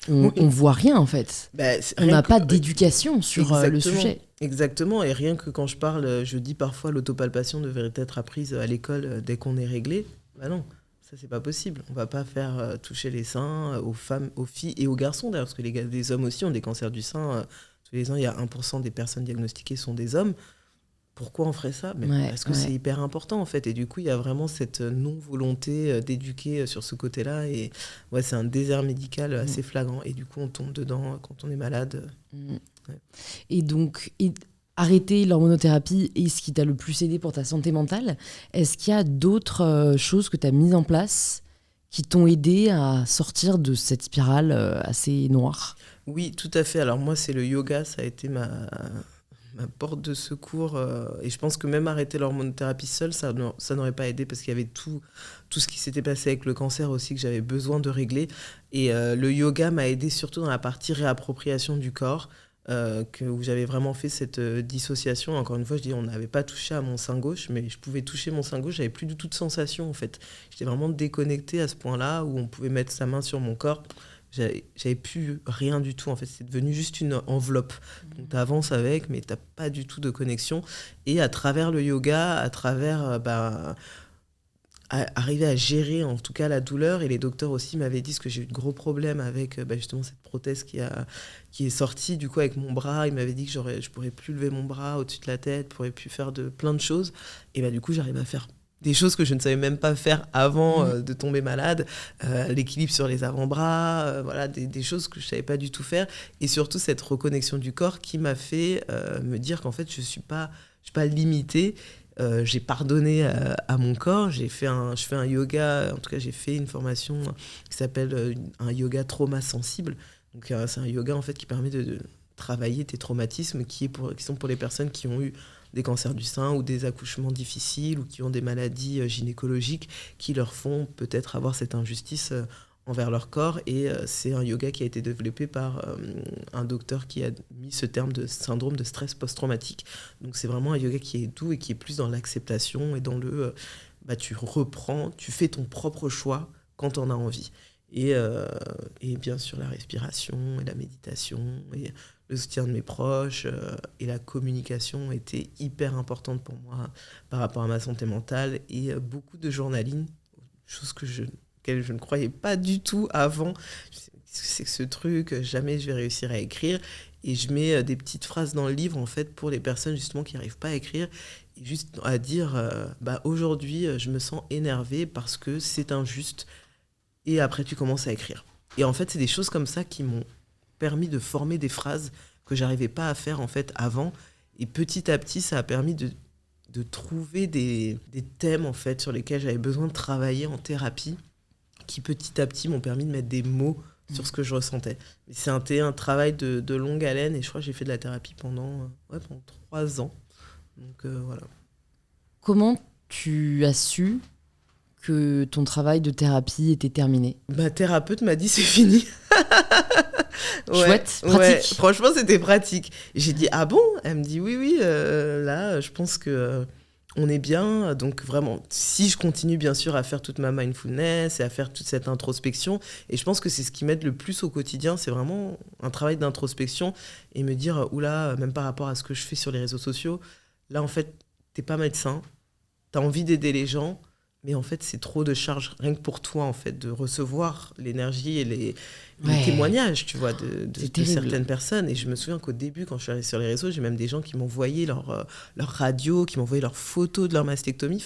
on voit rien, en fait. On n'a pas d'éducation sur le sujet. Exactement, et rien que quand je dis parfois l'autopalpation devrait être apprise à l'école dès qu'on est réglé. Non. Ça, c'est pas possible. On va pas faire toucher les seins aux femmes, aux filles et aux garçons, d'ailleurs, parce que les hommes aussi ont des cancers du sein. Tous les ans, il y a 1% des personnes diagnostiquées sont des hommes. Pourquoi on ferait ça? Parce que c'est hyper important, en fait. Et du coup, il y a vraiment cette non-volonté d'éduquer sur ce côté-là. Et c'est un désert médical assez flagrant. Et du coup, on tombe dedans quand on est malade. Et donc... Arrêter l'hormonothérapie est ce qui t'a le plus aidé pour ta santé mentale. Est-ce qu'il y a d'autres choses que tu as mises en place qui t'ont aidé à sortir de cette spirale assez noire? Oui, tout à fait. Alors moi, c'est le yoga, ça a été ma porte de secours. Et je pense que même arrêter l'hormonothérapie seule, ça n'aurait pas aidé, parce qu'il y avait tout ce qui s'était passé avec le cancer aussi que j'avais besoin de régler. Et le yoga m'a aidé surtout dans la partie réappropriation du corps. Où j'avais vraiment fait cette dissociation. Encore une fois, je dis, on n'avait pas touché à mon sein gauche, mais je pouvais toucher mon sein gauche, j'avais plus du tout de sensation, en fait. J'étais vraiment déconnectée à ce point-là, où on pouvait mettre sa main sur mon corps. J'avais plus rien du tout, en fait. C'est devenu juste une enveloppe. Donc tu avances avec, mais tu n'as pas du tout de connexion. Et à travers le yoga, à travers... arriver à gérer en tout cas la douleur, et les docteurs aussi m'avaient dit, parce que j'ai eu de gros problèmes avec justement cette prothèse qui est sortie du coup avec mon bras. Ils m'avaient dit que je pourrais plus lever mon bras au-dessus de la tête, pourrais plus faire plein de choses, et du coup j'arrive à faire des choses que je ne savais même pas faire avant de tomber malade, l'équilibre sur les avant-bras, des choses que je savais pas du tout faire, et surtout cette reconnexion du corps qui m'a fait me dire qu'en fait je suis pas limitée. J'ai pardonné à mon corps, je fais un yoga, en tout cas j'ai fait une formation qui s'appelle un yoga trauma sensible. Donc c'est un yoga en fait qui permet de travailler tes traumatismes qui sont pour les personnes qui ont eu des cancers du sein ou des accouchements difficiles ou qui ont des maladies gynécologiques qui leur font peut-être avoir cette injustice envers leur corps. Et c'est un yoga qui a été développé par un docteur qui a mis ce terme de syndrome de stress post-traumatique. Donc c'est vraiment un yoga qui est doux et qui est plus dans l'acceptation et dans tu reprends, tu fais ton propre choix quand on a envie. Et bien sûr la respiration et la méditation et le soutien de mes proches et la communication étaient hyper importantes pour moi par rapport à ma santé mentale et beaucoup de journaling, chose auquel je ne croyais pas du tout avant. C'est que ce truc, jamais je vais réussir à écrire. Et je mets des petites phrases dans le livre, en fait, pour les personnes, justement, qui n'arrivent pas à écrire. Et juste à dire, aujourd'hui, je me sens énervée parce que c'est injuste. Et après, tu commences à écrire. Et en fait, c'est des choses comme ça qui m'ont permis de former des phrases que je n'arrivais pas à faire, en fait, avant. Et petit à petit, ça a permis de trouver des thèmes, en fait, sur lesquels j'avais besoin de travailler en thérapie, qui, petit à petit, m'ont permis de mettre des mots sur ce que je ressentais. Mais c'est un travail de longue haleine et je crois que j'ai fait de la thérapie pendant 3 ans. Donc voilà. Comment tu as su que ton travail de thérapie était terminé ? Ma thérapeute m'a dit c'est fini. Chouette, pratique. Ouais, franchement, c'était pratique. J'ai dit ah bon ? Elle me dit oui, là, je pense que on est bien. Donc vraiment, si je continue bien sûr à faire toute ma mindfulness et à faire toute cette introspection, et je pense que c'est ce qui m'aide le plus au quotidien, c'est vraiment un travail d'introspection et me dire oula, même par rapport à ce que je fais sur les réseaux sociaux, là en fait, t'es pas médecin, t'as envie d'aider les gens, mais en fait, c'est trop de charge, rien que pour toi, en fait, de recevoir l'énergie et les témoignages, tu vois, de certaines personnes. Et je me souviens qu'au début, quand je suis arrivée sur les réseaux, j'ai même des gens qui m'envoyaient leur radio, qui m'envoyaient leurs photos de leur mastectomie.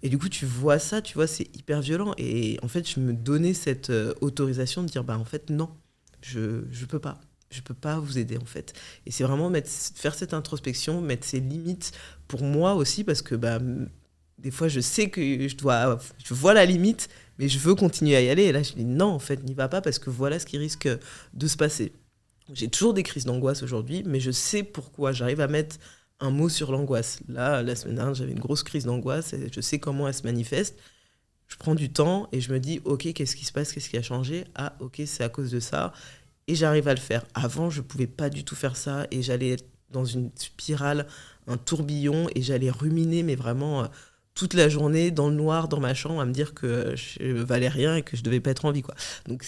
Et du coup, tu vois ça, tu vois, c'est hyper violent. Et en fait, je me donnais cette autorisation de dire, en fait, non, je peux pas. Je peux pas vous aider, en fait. Et c'est vraiment faire cette introspection, mettre ses limites pour moi aussi, parce que, des fois, je sais que je vois la limite, mais je veux continuer à y aller. Et là, je dis non, en fait, n'y va pas parce que voilà ce qui risque de se passer. J'ai toujours des crises d'angoisse aujourd'hui, mais je sais pourquoi. J'arrive à mettre un mot sur l'angoisse. Là, la semaine dernière, j'avais une grosse crise d'angoisse et je sais comment elle se manifeste. Je prends du temps et je me dis, ok, qu'est-ce qui se passe ? Qu'est-ce qui a changé ? Ah, ok, c'est à cause de ça. Et j'arrive à le faire. Avant, je ne pouvais pas du tout faire ça et j'allais être dans une spirale, un tourbillon et j'allais ruminer, mais vraiment... toute la journée dans le noir dans ma chambre à me dire que je valais rien et que je devais pas être en vie, quoi. Donc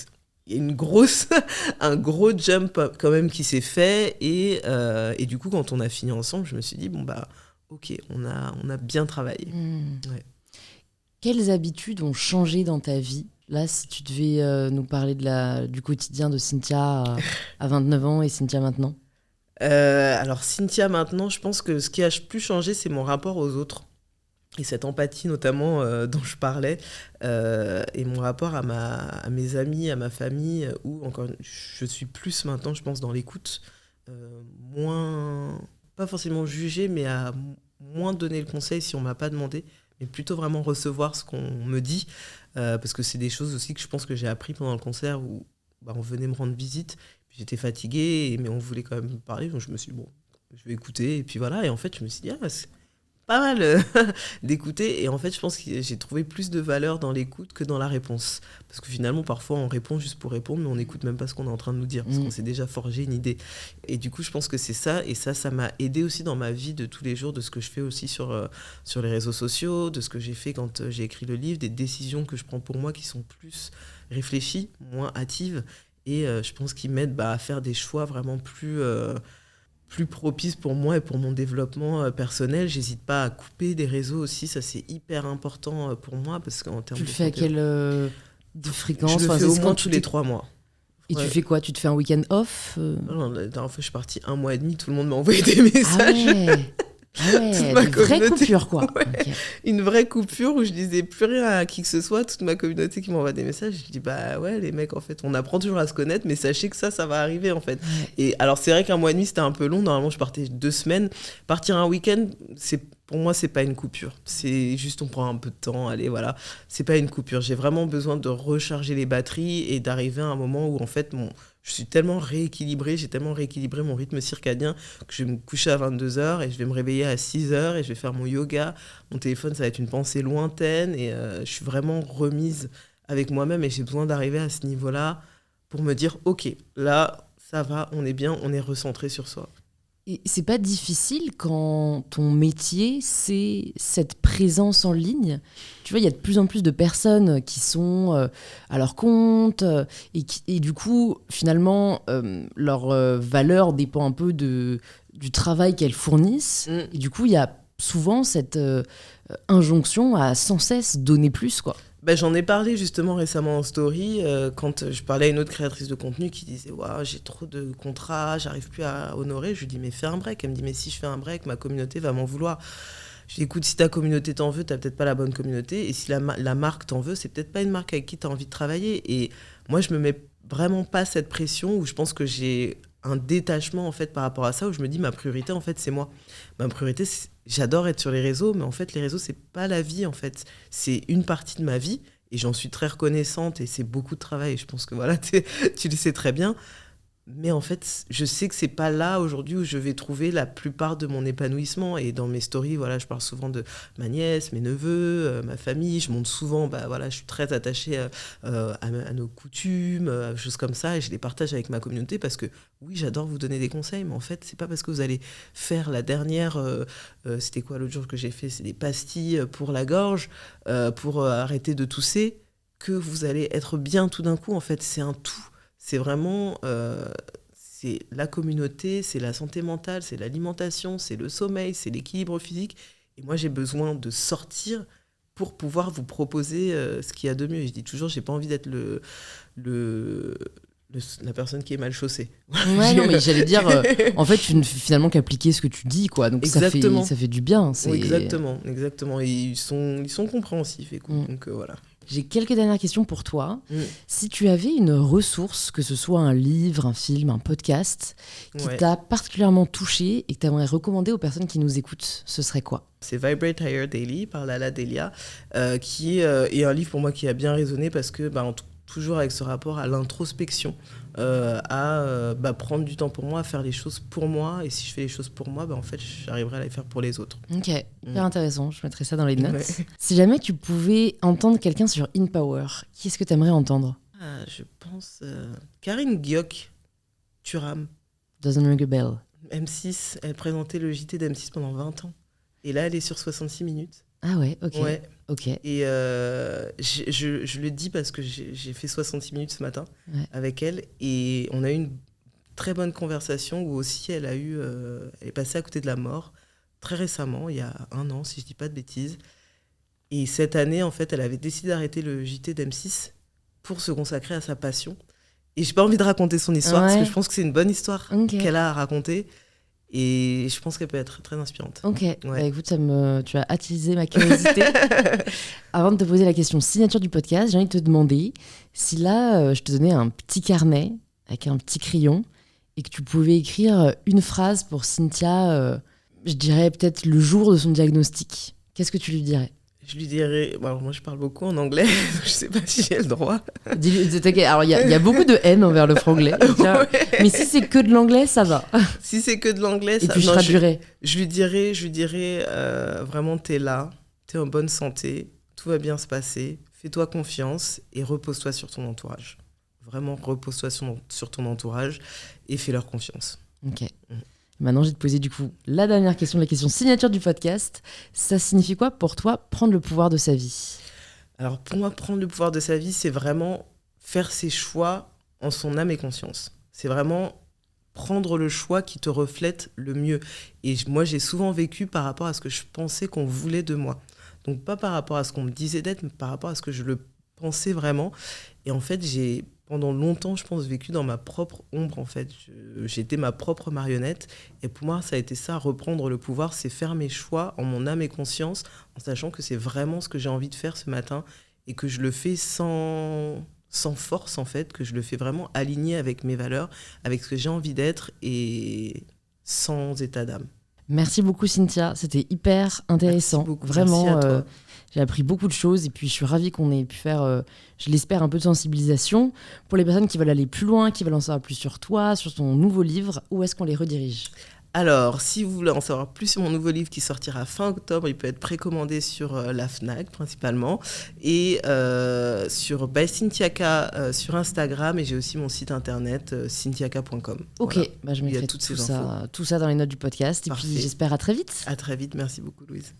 il y a un gros jump quand même qui s'est fait et du coup quand on a fini ensemble, je me suis dit ok, on a bien travaillé. Ouais. Quelles habitudes ont changé dans ta vie ? Là, si tu devais nous parler du quotidien de Cynthia à 29 ans et Cynthia maintenant. Alors Cynthia maintenant, je pense que ce qui a plus changé, c'est mon rapport aux autres. Et cette empathie notamment dont je parlais, et mon rapport à mes amis, à ma famille, où encore je suis plus maintenant, je pense, dans l'écoute, moins, pas forcément juger, mais à moins donner le conseil si on ne m'a pas demandé, mais plutôt vraiment recevoir ce qu'on me dit, parce que c'est des choses aussi que je pense que j'ai appris pendant le concert où on venait me rendre visite, puis j'étais fatiguée, mais on voulait quand même me parler, donc je me suis dit, je vais écouter, et puis voilà, et en fait je me suis dit, c'est pas mal d'écouter, et en fait je pense que j'ai trouvé plus de valeur dans l'écoute que dans la réponse, parce que finalement parfois on répond juste pour répondre, mais on n'écoute même pas ce qu'on est en train de nous dire, parce qu'on s'est déjà forgé une idée, et du coup je pense que c'est ça, et ça m'a aidé aussi dans ma vie de tous les jours, de ce que je fais aussi sur les réseaux sociaux, de ce que j'ai fait quand j'ai écrit le livre, des décisions que je prends pour moi qui sont plus réfléchies, moins hâtives, et je pense qu'ils m'aident à faire des choix vraiment plus propice pour moi et pour mon développement personnel. J'hésite pas à couper des réseaux aussi, ça c'est hyper important pour moi, parce qu'en termes tu le fais à quelle fréquence? Je le fais au moins tous les 3 mois. Et tu fais quoi? Tu te fais un week-end off? Non, la dernière fois je suis partie 1 mois et demi, tout le monde m'a envoyé des messages. Ah ouais, une vraie coupure quoi. Ouais. Okay. Une vraie coupure où je disais plus rien à qui que ce soit, toute ma communauté qui m'envoie des messages, je dis ouais les mecs en fait on apprend toujours à se connaître, mais sachez que ça va arriver en fait. Ouais. Et alors c'est vrai qu'1 mois et demi c'était un peu long, normalement je partais 2 semaines, partir un week-end pour moi c'est pas une coupure, c'est juste on prend un peu de temps, allez voilà, c'est pas une coupure, j'ai vraiment besoin de recharger les batteries et d'arriver à un moment où en fait je suis tellement rééquilibrée, j'ai tellement rééquilibré mon rythme circadien que je vais me coucher à 22h et je vais me réveiller à 6h et je vais faire mon yoga. Mon téléphone, ça va être une pensée lointaine et je suis vraiment remise avec moi-même et j'ai besoin d'arriver à ce niveau-là pour me dire « Ok, là, ça va, on est bien, on est recentré sur soi ». Et c'est pas difficile quand ton métier, c'est cette présence en ligne. Tu vois, il y a de plus en plus de personnes qui sont à leur compte et du coup, finalement, leur valeur dépend un peu du travail qu'elles fournissent. Et du coup, il y a souvent cette injonction à sans cesse donner plus, quoi. Bah, j'en ai parlé justement récemment en story quand je parlais à une autre créatrice de contenu qui disait waouh, j'ai trop de contrats, j'arrive plus à honorer. Je lui dis mais fais un break. Elle me dit mais si je fais un break, ma communauté va m'en vouloir. Je dis écoute, si ta communauté t'en veut, t'as peut-être pas la bonne communauté, et si la marque t'en veut, c'est peut-être pas une marque avec qui t'as envie de travailler. Et moi je me mets vraiment pas cette pression où je pense que j'ai un détachement en fait par rapport à ça, où je me dis ma priorité en fait c'est moi. Ma priorité, j'adore être sur les réseaux, mais en fait les réseaux c'est pas la vie en fait, c'est une partie de ma vie et j'en suis très reconnaissante et c'est beaucoup de travail. Je pense que voilà, tu le sais très bien. Mais en fait, je sais que c'est pas là aujourd'hui où je vais trouver la plupart de mon épanouissement. Et dans mes stories, voilà, je parle souvent de ma nièce, mes neveux, ma famille. Je montre souvent, voilà, je suis très attachée à nos coutumes, choses comme ça, et je les partage avec ma communauté parce que oui, j'adore vous donner des conseils, mais en fait, c'est pas parce que vous allez faire la dernière, c'était quoi l'autre jour que j'ai fait, c'est des pastilles pour la gorge, pour arrêter de tousser, que vous allez être bien tout d'un coup. En fait, c'est un tout. C'est vraiment c'est la communauté, c'est la santé mentale, c'est l'alimentation, c'est le sommeil, c'est l'équilibre physique. Et moi, j'ai besoin de sortir pour pouvoir vous proposer ce qu'il y a de mieux. Et je dis toujours, j'ai pas envie d'être la personne qui est mal chaussée. Ouais, non, mais j'allais dire, en fait, tu ne fais finalement qu'appliquer ce que tu dis, quoi. Donc ça fait du bien. Oui, exactement. Et ils sont compréhensifs. Donc voilà. J'ai quelques dernières questions pour toi. Si tu avais une ressource, que ce soit un livre, un film, un podcast, qui t'a particulièrement touché et que tu aimerais recommander aux personnes qui nous écoutent, ce serait quoi ? C'est Vibrate Higher Daily par Lala Delia, qui est un livre pour moi qui a bien résonné parce que toujours avec ce rapport à l'introspection, à prendre du temps pour moi, à faire les choses pour moi. Et si je fais les choses pour moi, en fait, j'arriverai à les faire pour les autres. Ok, hyper intéressant. Je mettrai ça dans les notes. Ouais. Si jamais tu pouvais entendre quelqu'un sur InPower, qui est-ce que tu aimerais entendre ? Je pense Karine Gioc, Thuram. Doesn't ring a bell. M6, elle présentait le JT d'M6 pendant 20 ans. Et là, elle est sur 66 minutes. Ah ouais, ok. Ouais. Ok. Et je le dis parce que j'ai fait 66 minutes ce matin avec elle et on a eu une très bonne conversation où aussi elle est passée à côté de la mort très récemment, il y a 1 an si je dis pas de bêtises. Et cette année, en fait, elle avait décidé d'arrêter le JT d'M6 pour se consacrer à sa passion. Et j'ai pas envie de raconter son histoire parce que je pense que c'est une bonne histoire qu'elle a à raconter. Et je pense qu'elle peut être très inspirante. Ok, écoute, tu as attisé ma curiosité. Avant de te poser la question signature du podcast, j'ai envie de te demander si là, je te donnais un petit carnet avec un petit crayon et que tu pouvais écrire une phrase pour Cynthia, je dirais peut-être le jour de son diagnostic. Qu'est-ce que tu lui dirais ? Je lui dirais... alors moi, je parle beaucoup en anglais, je sais pas si j'ai le droit. Alors, il y a beaucoup de haine envers le franglais. Mais si c'est que de l'anglais, ça va. Si c'est que de l'anglais, ça va. Et puis je traduirais. Je lui dirais vraiment, t'es là, t'es en bonne santé, tout va bien se passer, fais-toi confiance et repose-toi sur ton entourage. Vraiment, repose-toi sur ton entourage et fais-leur confiance. Ok. Maintenant, je vais te poser du coup la dernière question, la question signature du podcast. Ça signifie quoi pour toi prendre le pouvoir de sa vie ? Alors pour moi, prendre le pouvoir de sa vie, c'est vraiment faire ses choix en son âme et conscience. C'est vraiment prendre le choix qui te reflète le mieux. Et moi, j'ai souvent vécu par rapport à ce que je pensais qu'on voulait de moi. Donc pas par rapport à ce qu'on me disait d'être, mais par rapport à ce que je le pensais vraiment. Et en fait, j'ai pendant longtemps, je pense, vécu dans ma propre ombre, en fait. J'étais ma propre marionnette. Et pour moi, ça a été ça, reprendre le pouvoir, c'est faire mes choix en mon âme et conscience, en sachant que c'est vraiment ce que j'ai envie de faire ce matin et que je le fais sans force, en fait, que je le fais vraiment aligné avec mes valeurs, avec ce que j'ai envie d'être et sans état d'âme. Merci beaucoup, Cynthia. C'était hyper intéressant. Merci beaucoup. Vraiment, merci à toi. J'ai appris beaucoup de choses et puis je suis ravie qu'on ait pu faire, je l'espère, un peu de sensibilisation. Pour les personnes qui veulent aller plus loin, qui veulent en savoir plus sur toi, sur ton nouveau livre, où est-ce qu'on les redirige ? Alors, si vous voulez en savoir plus sur mon nouveau livre qui sortira fin octobre, il peut être précommandé sur la Fnac principalement et sur By Cynthia K sur Instagram, et j'ai aussi mon site internet cynthiaka.com. Ok, Voilà. bah, je Il y a mettrai toutes ces tout ça dans les notes du podcast. Et Parfait. puis j'espère à très vite. À très vite, merci beaucoup Louise.